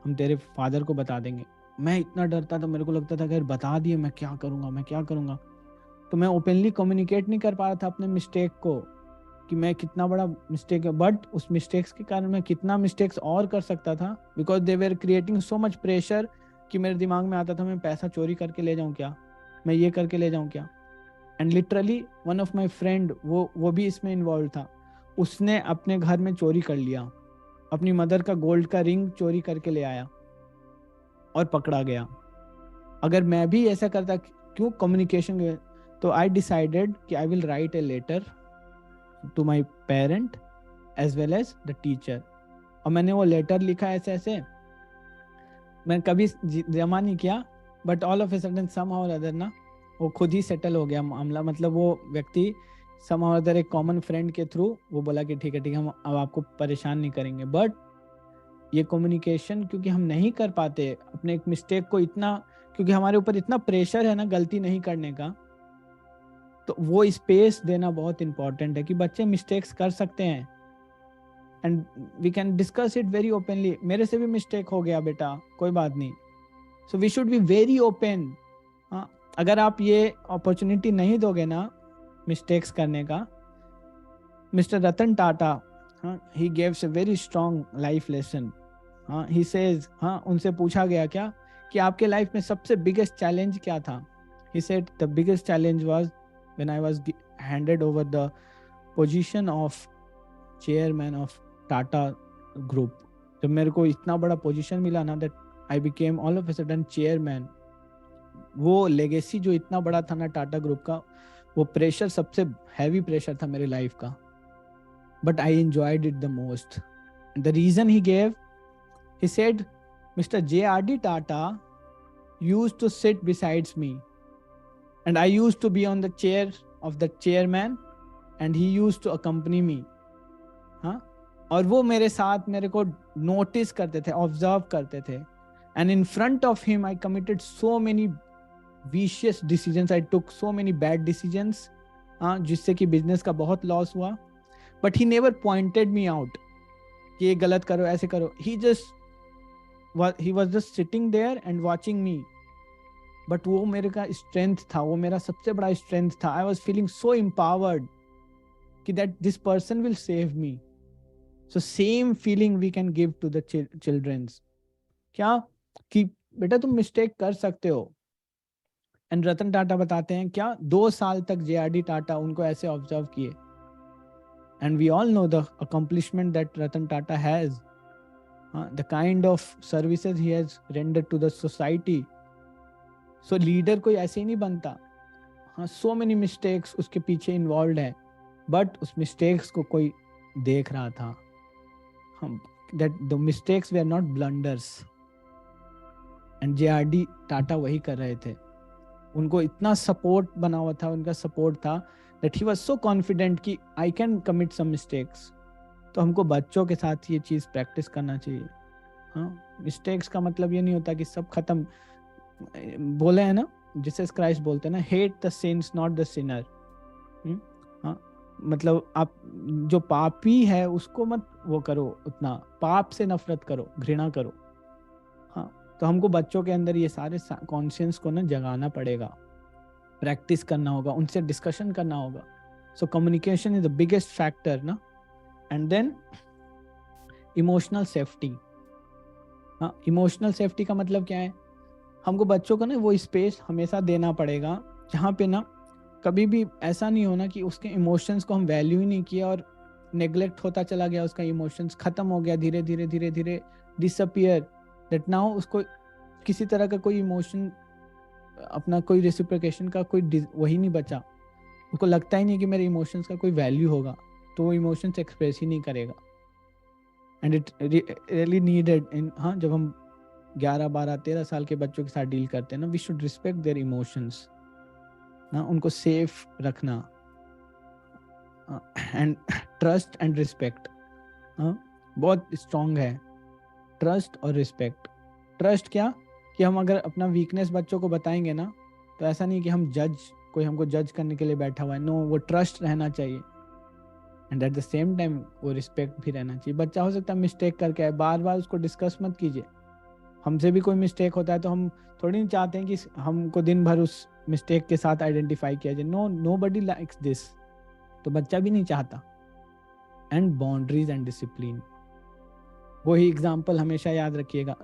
हम तेरे फादर को बता देंगे। मैं इतना डरता था, मेरे को लगता था अगर बता दिए मैं क्या करूंगा। तो मैं ओपनली कम्युनिकेट नहीं कर पा रहा था अपने मिस्टेक को कि मैं कितना बड़ा मिस्टेक है, बट उस मिस्टेक्स के कारण मैं कितना मिस्टेक्स और कर सकता था, because they were creating so much pressure कि मेरे दिमाग में आता था मैं पैसा चोरी करके ले जाऊं क्या, मैं ये करके ले जाऊं क्या। And literally one of my friend, वो भी इसमें इन्वॉल्व था, उसने अपने घर में चोरी कर लिया, अपनी मदर का गोल्ड का रिंग चोरी करके ले आया और पकड़ा गया। अगर मैं भी ऐसा करता, क्यों कम्युनिकेशन, तो आई डिसाइडेड कि I will write a letter to my parent as well as the teacher. और मैंने वो लेटर लिखा ऐसे ऐसे, मैं कभी जमा नहीं किया, but all of a sudden somehow other ना वो खुद ही सेटल हो गया मामला। मतलब वो व्यक्ति समहाउ अदर एक कॉमन फ्रेंड के थ्रू वो बोला कि ठीक है हम अब आपको परेशान नहीं करेंगे। बट ये कम्युनिकेशन क्योंकि हम नहीं कर पाते अपने एक मिस्टेक को इतना, क्योंकि हमारे ऊपर इतना प्रेशर है ना गलती नहीं करने का, तो वो स्पेस देना बहुत इंपॉर्टेंट है कि बच्चे मिस्टेक्स कर सकते हैं and we can discuss it very openly. मेरे से भी मिस्टेक हो गया बेटा, कोई बात नहीं। So we should be very open. हाँ, अगर आप ये अपॉर्चुनिटी नहीं दोगे ना मिस्टेक्स करने का, मिस्टर रतन टाटा, हाँ, he gives a very strong life lesson. हाँ, ही सेज, हाँ, उनसे पूछा गया क्या कि आपके लाइफ में सबसे बिगेस्ट चैलेंज क्या था। He said the biggest challenge was when I was handed over the position of chairman of Tata group. जब मेरे को इतना बड़ा पोजीशन मिला ना, that I became all of a sudden chairman, वो लेगेसी जो इतना बड़ा था ना टाटा ग्रुप का, वो प्रेशर सबसे हैवी प्रेशर था मेरे लाइफ का, but I enjoyed it the most. The reason he gave, he said Mr. J.R.D. Tata used to sit besides me and I used to be on the chair of the chairman and he used to accompany me. हाँ, और वो मेरे साथ मेरे को notice करते थे, observe करते थे, and in front of him I committed so many vicious decisions, I took so many bad decisions, हाँ, जिससे कि बिजनेस का बहुत लॉस हुआ, but he never pointed me out कि ये गलत करो ऐसे करो। he was just sitting there and watching me, but वो मेरे का स्ट्रेंथ था, वो मेरा सबसे बड़ा स्ट्रेंथ था। I was feeling so empowered कि that this person will save me. So same feeling we can give to the childrens, क्या कि बेटा तुम मिस्टेक कर सकते हो। एंड रतन टाटा बताते हैं क्या 2 साल तक JRD टाटा उनको ऐसे ऑब्जर्व किए, and we all know the accomplishment that Ratan Tata has, the kind of services he has rendered to the society. So leader कोई ऐसे ही नहीं बनता। हाँ, so many mistakes उसके पीछे involved है, but उस mistakes को कोई देख रहा था। हम that the mistakes were not blunders, and JRD Tata वही कर रहे थे। उनको इतना सपोर्ट बना हुआ था, उनका सपोर्ट था that he was so confident कि I can commit some mistakes। तो हमको बच्चों के साथ ये चीज़ प्रैक्टिस करना चाहिए। हाँ, मिस्टेक्स का मतलब ये नहीं होता कि सब खत्म, बोले है ना जीसस क्राइस्ट बोलते हैं ना, hate the sins not the Sinner. हाँ, मतलब आप जो पापी है उसको मत वो करो, उतना पाप से नफरत करो, घृणा करो। हाँ, तो हमको बच्चों के अंदर ये सारे कॉन्शियंस को ना जगाना पड़ेगा, प्रैक्टिस करना होगा, उनसे डिस्कशन करना होगा। So communication is the biggest factor ना। And then emotional safety. हाँ, इमोशनल सेफ्टी का मतलब क्या है, हमको बच्चों को ना वो स्पेस हमेशा देना पड़ेगा जहाँ पे ना कभी भी ऐसा नहीं होना कि उसके इमोशंस को हम वैल्यू ही नहीं किया और नेग्लेक्ट होता चला गया, उसका इमोशंस खत्म हो गया, धीरे धीरे धीरे धीरे डिसअपियर, दैट नाउ उसको किसी तरह का कोई इमोशन, अपना कोई रेसिप्रोकेशन का कोई वही नहीं बचा, उसको लगता ही नहीं कि मेरे इमोशंस का कोई वैल्यू होगा, तो वो इमोशंस एक्सप्रेस ही नहीं करेगा। And it really needed in, हाँ, जब हम 11, 12, 13 साल के बच्चों के साथ डील करते हैं ना, we should respect their emotions ना, उनको सेफ रखना। एंड ट्रस्ट एंड रिस्पेक्ट बहुत स्ट्रांग है, ट्रस्ट और रिस्पेक्ट। ट्रस्ट क्या कि हम अगर अपना वीकनेस बच्चों को बताएंगे ना, तो ऐसा नहीं कि हम कोई हमको जज करने के लिए बैठा हुआ है, नो, वो ट्रस्ट रहना चाहिए and eight the same time वो रिस्पेक्ट भी रहना चाहिए। बच्चा हो सकता है मिस्टेक करके आए, बार बार उसको डिस्कस मत कीजिए, हमसे भी कोई मिस्टेक होता है तो हम थोड़ी नहीं चाहते हैं कि हमको दिन भर उस मिस्टेक के साथ आइडेंटिफाई किया जाए. Nobody likes this. तो बच्चा भी नहीं चाहता. एंड बाउंड्रीज एंड डिसिप्लिन, वही एग्जाम्पल हमेशा याद रखिएगा,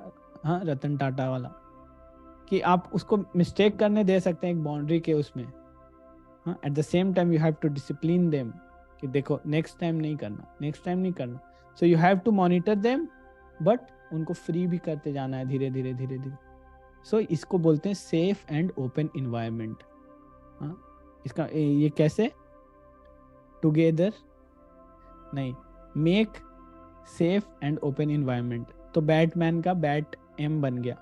हाँ, रतन टाटा वाला, कि आप उसको मिस्टेक करने दे सकते हैं एक बाउंड्री के उसमें, हाँ, at the same time you have to discipline them कि देखो नेक्स्ट टाइम नहीं करना, नेक्स्ट टाइम नहीं करना. So you have to monitor them, but उनको फ्री भी करते जाना है धीरे धीरे धीरे धीरे. सो इसको बोलते हैं सेफ एंड ओपन इन्वायरमेंट. हाँ, इसका ये कैसे, टुगेदर नहीं, make safe and open environment. तो बैटमैन का बैट एम बन गया,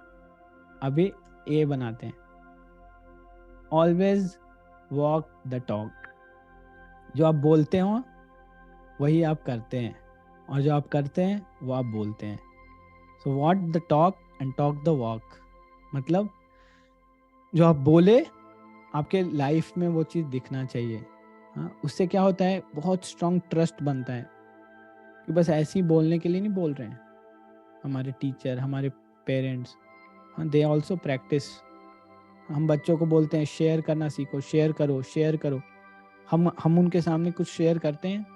अभी ए बनाते हैं. Always walk the talk. जो आप बोलते हो वही आप करते हैं, और जो आप करते हैं वो आप बोलते हैं. So what the talk and talk the walk. मतलब जो आप बोले आपके लाइफ में वो चीज़ दिखना चाहिए. हाँ, उससे क्या होता है, बहुत स्ट्रॉन्ग ट्रस्ट बनता है कि बस ऐसे ही बोलने के लिए नहीं बोल रहे हैं. हमारे टीचर, हमारे पेरेंट्स, हाँ, दे ऑल्सो प्रैक्टिस. हम बच्चों को बोलते हैं शेयर करना सीखो, शेयर करो, शेयर करो. हम उनके सामने कुछ शेयर करते हैं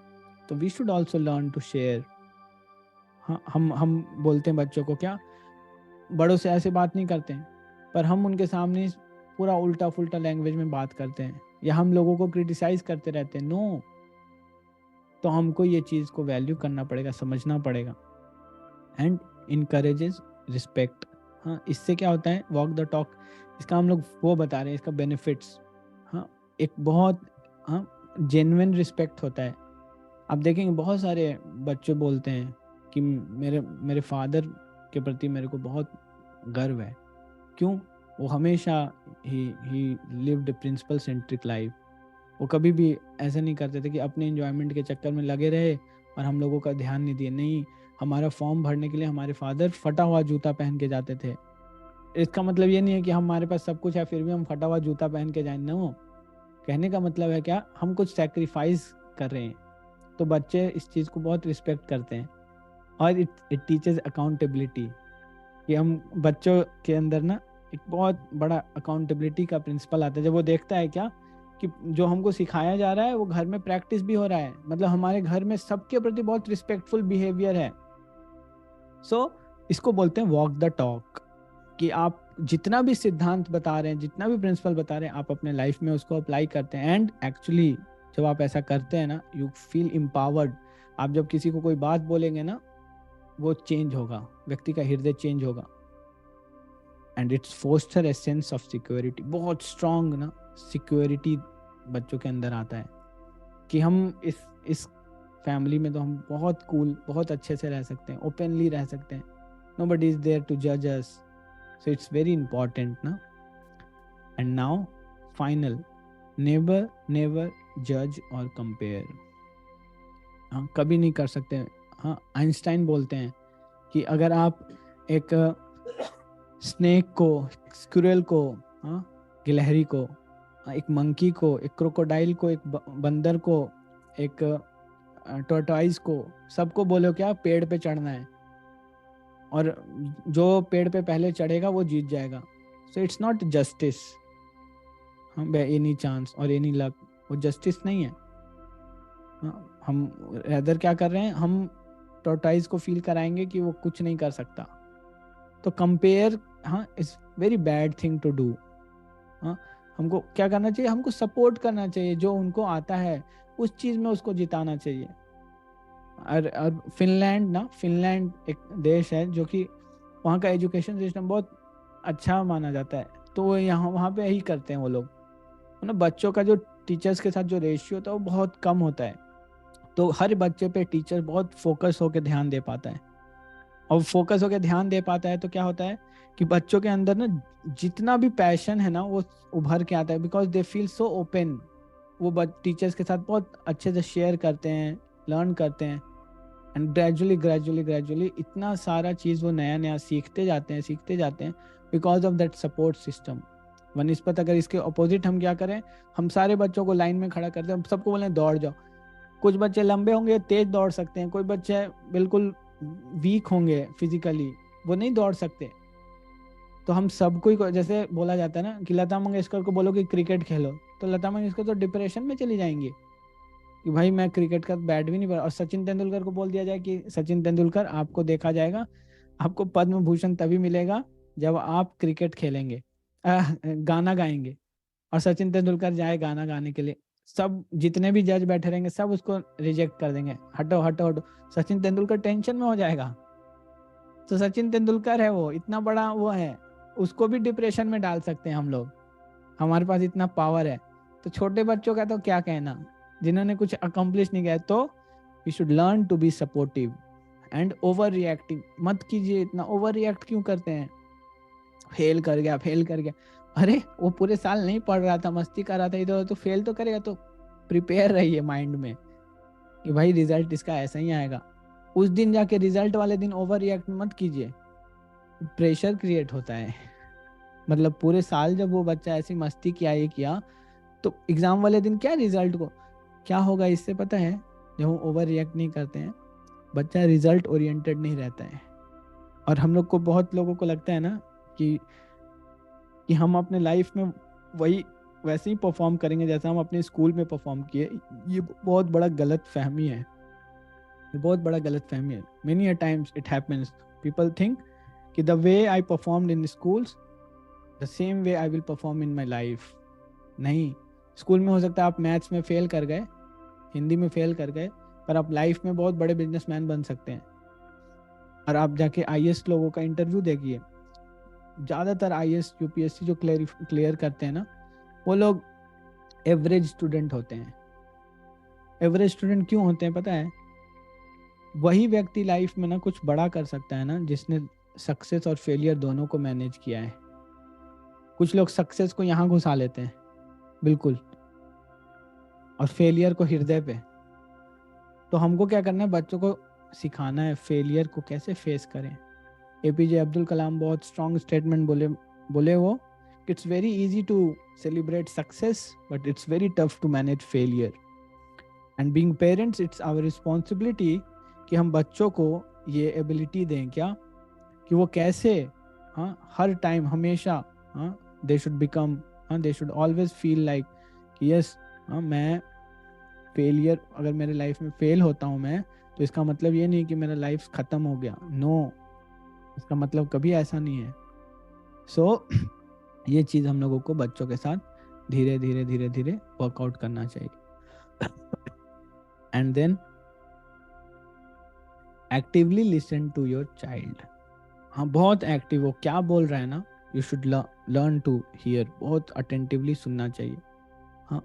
तो we should also learn to share. हाँ, हम बोलते हैं बच्चों को, क्या बड़ों से ऐसे बात नहीं करते हैं, पर हम उनके सामने पूरा उल्टा फुल्टा लैंग्वेज में बात करते हैं, या हम लोगों को क्रिटिसाइज करते रहते हैं. नो, तो हमको ये चीज़ को वैल्यू करना पड़ेगा, समझना पड़ेगा. And encourages respect. हाँ, इससे क्या होता है, वॉक द टॉक, इसका हम लोग वो बता रहे हैं, इसका बेनिफिट्स. हाँ, एक बहुत, हाँ, जेन्युइन रिस्पेक्ट होता है. आप देखेंगे बहुत सारे बच्चे बोलते हैं कि मेरे फादर के प्रति मेरे को बहुत गर्व है. क्यों? वो हमेशा ही लिव्ड प्रिंसिपल सेंट्रिक लाइफ. वो कभी भी ऐसा नहीं करते थे कि अपने एंजॉयमेंट के चक्कर में लगे रहे और हम लोगों का ध्यान नहीं दिए. नहीं, हमारा फॉर्म भरने के लिए हमारे फादर फटा हुआ जूता पहन के जाते थे. इसका मतलब ये नहीं है कि हमारे पास सब कुछ है फिर भी हम फटा हुआ जूता पहन के जाए. नो, कहने का मतलब है क्या, हम कुछ सैक्रिफाइस कर रहे हैं. तो बच्चे इस चीज़ को बहुत रिस्पेक्ट करते हैं. और इट टीचेस अकाउंटेबिलिटी, कि हम बच्चों के अंदर ना एक बहुत बड़ा अकाउंटेबिलिटी का प्रिंसिपल आता है. जब वो देखता है क्या कि जो हमको सिखाया जा रहा है वो घर में प्रैक्टिस भी हो रहा है, मतलब हमारे घर में सबके प्रति बहुत रिस्पेक्टफुल बिहेवियर है. सो इसको बोलते हैं वॉक द टॉक, कि आप जितना भी सिद्धांत बता रहे हैं, जितना भी प्रिंसिपल बता रहे हैं, आप अपने लाइफ में उसको अप्लाई करते हैं. एंड एक्चुअली जब आप ऐसा करते हैं ना, यू फील एम्पावर्ड. आप जब किसी को कोई बात बोलेंगे ना, वो चेंज होगा, व्यक्ति का हृदय चेंज होगा. And it's foster a sense of security. बहुत स्ट्रांग ना सिक्योरिटी बच्चों के अंदर आता है कि हम इस फैमिली में तो हम बहुत कूल, बहुत अच्छे से रह सकते हैं, ओपनली रह सकते हैं. नोबडी इज देयर टू जज अस. सो इट्स वेरी इंपॉर्टेंट ना. And now final, never never जज और कंपेयर. हाँ, कभी नहीं कर सकते. हाँ, आइंस्टाइन बोलते हैं कि अगर आप एक स्नेक को, स्क्विरल को, हाँ, गिलहरी को, एक मंकी को, एक क्रोकोडाइल को, एक बंदर को, एक टॉर्टोइस को, सबको बोलो क्या पेड़ पे चढ़ना है, और जो पेड़ पे पहले चढ़ेगा वो जीत जाएगा. So it's not justice, any chance और एनी लक, वो जस्टिस नहीं है. हम रेदर क्या कर रहे हैं, हम टॉर्टोइस को फील कराएंगे कि वो कुछ नहीं कर सकता. तो कंपेयर, हाँ, is very bad thing to do. हाँ, हमको क्या करना चाहिए, हमको सपोर्ट करना चाहिए, जो उनको आता है उस चीज में उसको जिताना चाहिए. और फिनलैंड एक देश है जो कि वहाँ का एजुकेशन सिस्टम बहुत अच्छा माना जाता है. तो वो वहाँ पे यही करते हैं वो लोग, मतलब बच्चों का जो टीचर्स के साथ जो रेशियो होता है वो बहुत कम होता है. तो हर बच्चे पे टीचर बहुत फोकस होकर ध्यान दे पाता है. और फोकस होकर ध्यान दे पाता है तो क्या होता है कि बच्चों के अंदर ना जितना भी पैशन है ना वो उभर के आता है, because they feel so open. वो टीचर्स के साथ बहुत अच्छे से शेयर करते हैं, लर्न करते हैं. एंड ग्रेजुअली इतना सारा चीज़ वो नया सीखते जाते हैं because of that support system. वनिस्पत अगर इसके अपोजिट हम क्या करें, हम सारे बच्चों को लाइन में खड़ा करते हैं, सबको बोले दौड़ जाओ. कुछ बच्चे लंबे होंगे, तेज दौड़ सकते हैं, कोई बच्चे बिल्कुल वीक होंगे फिजिकली, वो नहीं दौड़ सकते. तो हम सबको ही जैसे बोला जाता है ना कि लता मंगेशकर को बोलो कि क्रिकेट खेलो, तो लता मंगेशकर तो डिप्रेशन में चली जाएंगी कि भाई मैं क्रिकेट का बैट भी नहीं पा। और सचिन तेंदुलकर को बोल दिया जाए कि सचिन तेंदुलकर आपको देखा जाएगा, आपको पद्म भूषण तभी मिलेगा जब आप क्रिकेट खेलेंगे, गाना गाएंगे। और सचिन तेंदुलकर जाए गाना गाने के लिए, सब जितने भी जज बैठे रहेंगे सब उसको रिजेक्ट कर देंगे, हटो हटो हटो। सचिन तेंदुलकर टेंशन में हो जाएगा। तो सचिन तेंदुलकर है, वो इतना बड़ा वो है, उसको भी डिप्रेशन में डाल सकते हैं हम लोग, हमारे पास इतना पावर है। तो छोटे बच्चों का तो क्या कहना, जिन्होंने कुछ अकम्प्लिश नहीं किया। तो we should learn to be supportive and over reacting मत कीजिए। इतना ओवर रिएक्ट क्यों करते हैं? फेल कर गया, फेल कर गया, अरे वो पूरे साल नहीं पढ़ रहा था, मस्ती कर रहा था इधर, तो फेल तो करेगा। तो प्रिपेयर रहिए माइंड में कि भाई रिजल्ट इसका ऐसा ही आएगा। उस दिन जाके रिजल्ट वाले दिन ओवर रिएक्ट मत कीजिए, प्रेशर क्रिएट होता है। मतलब पूरे साल जब वो बच्चा ऐसी मस्ती किया, ये किया, तो एग्जाम वाले दिन क्या रिजल्ट को क्या होगा इससे पता है? जब हम ओवर रिएक्ट नहीं करते हैं, बच्चा रिजल्ट ओरिएंटेड नहीं रहता है। और हम लोग को, बहुत लोगों को लगता है ना कि हम अपने लाइफ में वही वैसे ही परफॉर्म करेंगे जैसा हम अपने स्कूल में परफॉर्म किए। ये बहुत बड़ा गलत फहमी है, ये बहुत बड़ा गलत फहमी है। Many a times it happens, people think कि the way I performed in schools the same way I will perform in my life. नहीं, स्कूल में हो सकता है आप मैथ्स में फेल कर गए, हिंदी में फेल कर गए, पर आप लाइफ में बहुत बड़े बिजनेसमैन बन सकते हैं। और आप जाके आईएएस लोगों का इंटरव्यू देखिए, ज़्यादातर आईएएस यूपीएससी जो क्लियर करते हैं ना, वो लोग एवरेज स्टूडेंट होते हैं। एवरेज स्टूडेंट क्यों होते हैं पता है? वही व्यक्ति लाइफ में ना कुछ बड़ा कर सकता है ना जिसने सक्सेस और फेलियर दोनों को मैनेज किया है। कुछ लोग सक्सेस को यहाँ घुसा लेते हैं बिल्कुल, और फेलियर को हृदय पे। तो हमको क्या करना है, बच्चों को सिखाना है फेलियर को कैसे फेस करें। एपीजे अब्दुल कलाम बहुत स्ट्रॉन्ग स्टेटमेंट बोले वो, it's very easy to celebrate success but it's very tough to manage failure. And being parents it's our responsibility कि हम बच्चों को ये एबिलिटी दें क्या, कि वो कैसे हर टाइम हमेशा they should become, they should always feel like कि यस मैं फेलियर, अगर मेरे लाइफ में फेल होता हूँ मैं, तो इसका मतलब ये नहीं कि मेरा लाइफ खत्म हो गया। नो, इसका मतलब कभी ऐसा नहीं है। सो ये चीज हम लोगों को बच्चों के साथ धीरे धीरे धीरे धीरे वर्कआउट करना चाहिए। And then actively listen to your child. हाँ, बहुत एक्टिव हो, क्या बोल रहा है ना, you should learn to hear, बहुत अटेंटिवली सुनना चाहिए। हाँ,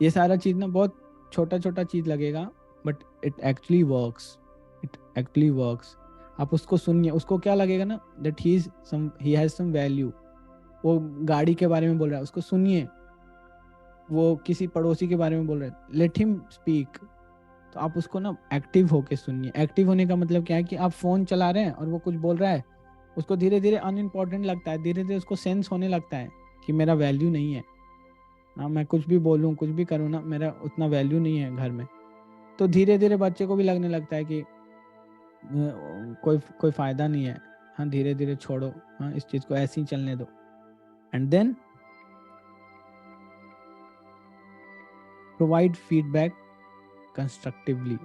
ये सारा चीज ना बहुत छोटा छोटा चीज लगेगा, but it actually works, it actually works. आप उसको सुनिए, उसको क्या लगेगा ना that he has some value. वो गाड़ी के बारे में बोल रहा है, उसको सुनिए। वो किसी पड़ोसी के बारे में बोल रहा है, लेट हिम स्पीक। तो आप उसको ना एक्टिव होके सुनिए। एक्टिव होने का मतलब क्या है कि आप फोन चला रहे हैं और वो कुछ बोल रहा है, उसको धीरे धीरे अनइम्पोर्टेंट लगता है, धीरे धीरे उसको सेंस होने लगता है कि मेरा वैल्यू नहीं है। मैं कुछ भी बोलूँ, कुछ भी करूँ ना, मेरा उतना वैल्यू नहीं है घर में। तो धीरे धीरे बच्चे को भी लगने लगता है कि कोई फायदा नहीं है। हाँ, धीरे धीरे छोड़ो, हाँ इस चीज को ऐसे ही चलने दो। And then provide feedback constructively.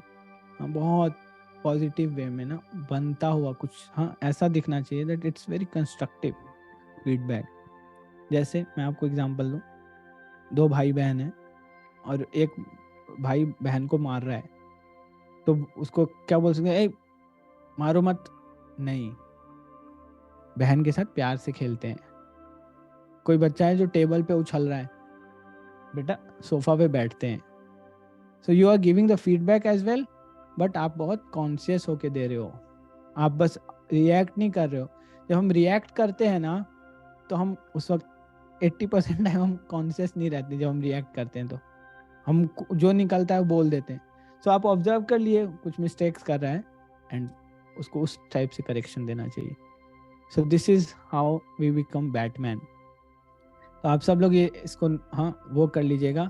हाँ, बहुत पॉजिटिव वे में ना, बनता हुआ कुछ, हाँ ऐसा दिखना चाहिए that it's very constructive feedback. जैसे मैं आपको एग्जांपल दूं, दो भाई बहन हैं और एक भाई बहन को मार रहा है, तो उसको क्या बोल सकते हैं? मारो मत, नहीं, बहन के साथ प्यार से खेलते हैं। कोई बच्चा है जो टेबल पे उछल रहा है, बेटा सोफा पे बैठते हैं। So you are giving the feedback as well, but आप बहुत कॉन्शियस होके दे रहे हो, आप बस रिएक्ट नहीं कर रहे हो। जब हम रिएक्ट करते हैं ना, तो हम उस वक्त 80% टाइम हम कॉन्शियस नहीं रहते। जब हम रिएक्ट करते हैं तो हम जो निकलता है वो बोल देते हैं। सो आप ऑब्जर्व कर लिए कुछ मिस्टेक्स कर रहा है, एंड उसको उस टाइप से करेक्शन देना चाहिए। So this is how we become Batman. तो आप सब लोग ये इसको वो कर लीजिएगा।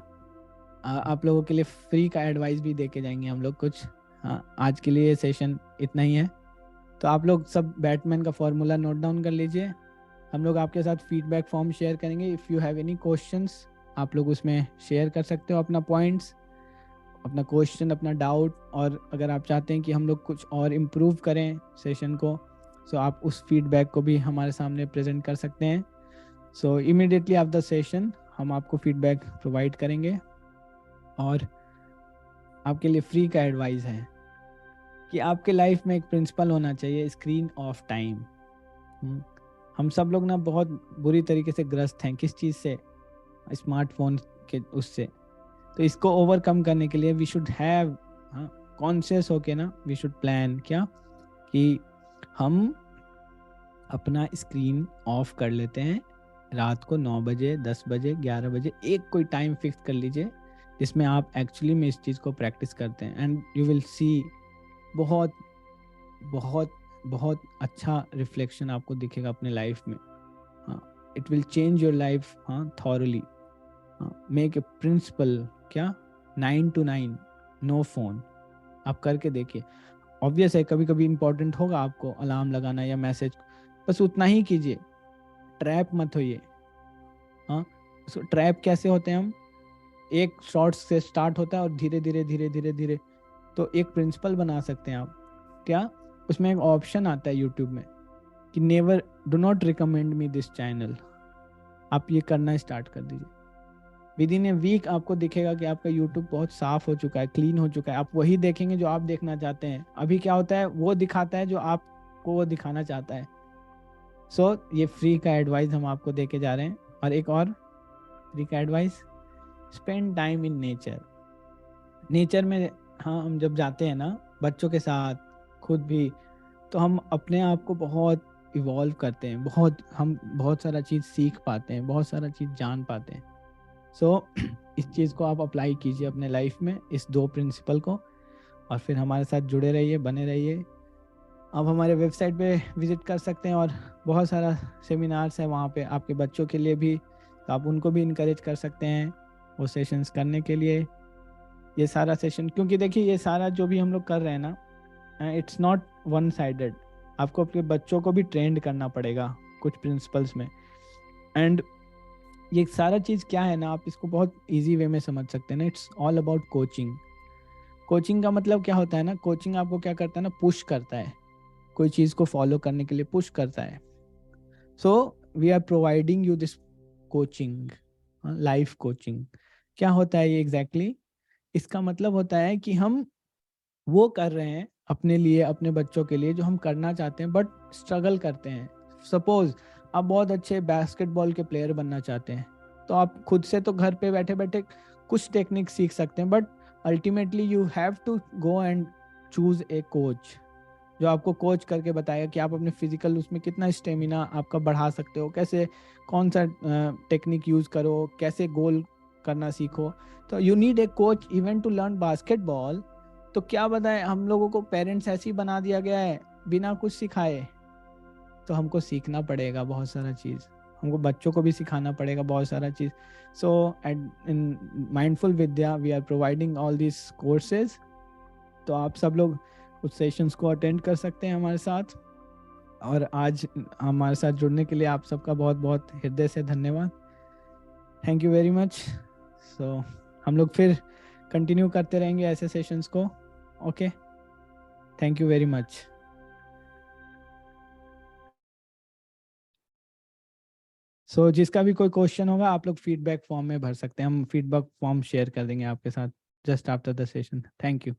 आप लोगों के लिए फ्री का एडवाइस भी दे के जाएंगे हम लोग कुछ। आज के लिए सेशन इतना ही है। तो आप लोग सब बैटमैन का फॉर्मूला नोट डाउन कर लीजिए। हम लोग आपके साथ फीडबैक फॉर्म शेयर करेंगे. If you have any questions आप लोग उसमें शेयर कर सकते हो अपना पॉइंट्स, अपना क्वेश्चन, अपना डाउट. और अगर आप चाहते हैं कि हम लोग कुछ और इम्प्रूव करें सेशन को, सो आप उस फीडबैक को भी हमारे सामने प्रेजेंट कर सकते हैं. सो इमीडिएटली आफ्टर द सेशन हम आपको फीडबैक प्रोवाइड करेंगे. और आपके लिए फ्री का एडवाइस है कि आपके लाइफ में एक प्रिंसिपल होना चाहिए, स्क्रीन ऑफ टाइम. हम सब लोग ना बहुत बुरी तरीके से ग्रस्त हैं. किस चीज़ से? स्मार्टफोन के उससे. तो इसको ओवरकम करने के लिए वी शुड हैव कॉन्शियस होके ना, वी शुड प्लान क्या कि हम अपना स्क्रीन ऑफ कर लेते हैं रात को 9 बजे, 10 बजे, 11 बजे. एक कोई टाइम फिक्स कर लीजिए जिसमें आप एक्चुअली में इस चीज़ को प्रैक्टिस करते हैं. एंड यू विल सी बहुत बहुत बहुत अच्छा रिफ्लेक्शन आपको दिखेगा अपने लाइफ में. हाँ, it will change your life. हाँ, थॉरली. मेक ए प्रिंसिपल क्या 9 to 9 नो फोन. आप करके देखिए. ऑब्वियस है कभी कभी इंपॉर्टेंट होगा आपको अलार्म लगाना या मैसेज, बस उतना ही कीजिए. ट्रैप मत होइए. हाँ, ट्रैप कैसे होते हैं हम? एक शॉर्ट्स से स्टार्ट होता है और धीरे धीरे धीरे धीरे धीरे. तो एक प्रिंसिपल बना सकते हैं आप. क्या? उसमें एक ऑप्शन आता है यूट्यूब में कि never do not recommend me this channel. आप ये करना स्टार्ट कर दीजिए. विद इन ए वीक आपको दिखेगा कि आपका यूट्यूब बहुत साफ हो चुका है, क्लीन हो चुका है. आप वही देखेंगे जो आप देखना चाहते हैं. अभी क्या होता है, वो दिखाता है जो आपको वो दिखाना चाहता है. सो ये फ्री का एडवाइस हम आपको देके जा रहे हैं. और एक और फ्री का advice, spend time in nature. Nature में हाँ, हम जब जाते हैं ना बच्चों के साथ, खुद भी, तो हम अपने आप को बहुत इवॉल्व करते हैं. हम बहुत सारा चीज़ सीख पाते हैं, बहुत सारा चीज़ जान पाते हैं. सो इस चीज़ को आप अप्लाई कीजिए अपने लाइफ में, इस 2 प्रिंसिपल को. और फिर हमारे साथ जुड़े रहिए, बने रहिए. आप हमारे वेबसाइट पे विजिट कर सकते हैं और बहुत सारा सेमिनार्स है वहाँ पे आपके बच्चों के लिए भी. तो आप उनको भी इनकरेज कर सकते हैं वो सेशंस करने के लिए. ये सारा सेशन, क्योंकि देखिए ये सारा जो भी हम लोग कर रहे हैं ना, इट्स नॉट वन साइडेड. आपको अपने बच्चों को भी ट्रेंड करना पड़ेगा कुछ प्रिंसिपल्स में. एंड ये सारा चीज़ क्या है ना, आप इसको बहुत इजी वे में समझ सकते हैं ना. It's all about coaching. Coaching का मतलब क्या होता है ना, कोचिंग आपको क्या करता है ना, पुश करता है. कोई चीज़ को फॉलो करने के लिए पुश करता है. So we are providing you this coaching, life coaching. क्या होता है ये एग्जैक्टली? इसका मतलब होता है कि हम वो कर रहे हैं अपने लिए, अपने बच्चों के लिए जो हम करना चाहते हैं बट स्ट्रगल करते हैं. सपोज आप बहुत अच्छे बास्केटबॉल के प्लेयर बनना चाहते हैं, तो आप खुद से तो घर पे बैठे बैठे कुछ टेक्निक सीख सकते हैं, but ultimately you have to go and choose a coach जो आपको कोच करके बताएगा कि आप अपने फिजिकल उसमें कितना स्टेमिना आपका बढ़ा सकते हो, कैसे कौन सा टेक्निक यूज करो, कैसे गोल करना सीखो. तो you need a coach even to learn basketball. तो क्या बताएं, हम लोगों को पेरेंट्स ऐसे ही बना दिया गया है बिना कुछ सिखाए. तो हमको सीखना पड़ेगा बहुत सारा चीज़, हमको बच्चों को भी सिखाना पड़ेगा बहुत सारा चीज़. So in mindful Vidya we are providing all this courses. तो आप सब लोग उस सेशंस को अटेंड कर सकते हैं हमारे साथ. और आज हमारे साथ जुड़ने के लिए आप सबका बहुत बहुत हृदय से धन्यवाद. Thank you very much. So हम लोग फिर कंटिन्यू करते रहेंगे ऐसे सेशंस को. Okay, thank you very much. So जिसका भी कोई क्वेश्चन होगा आप लोग फीडबैक फॉर्म में भर सकते हैं. हम फीडबैक फॉर्म शेयर कर देंगे आपके साथ just after the session. Thank you.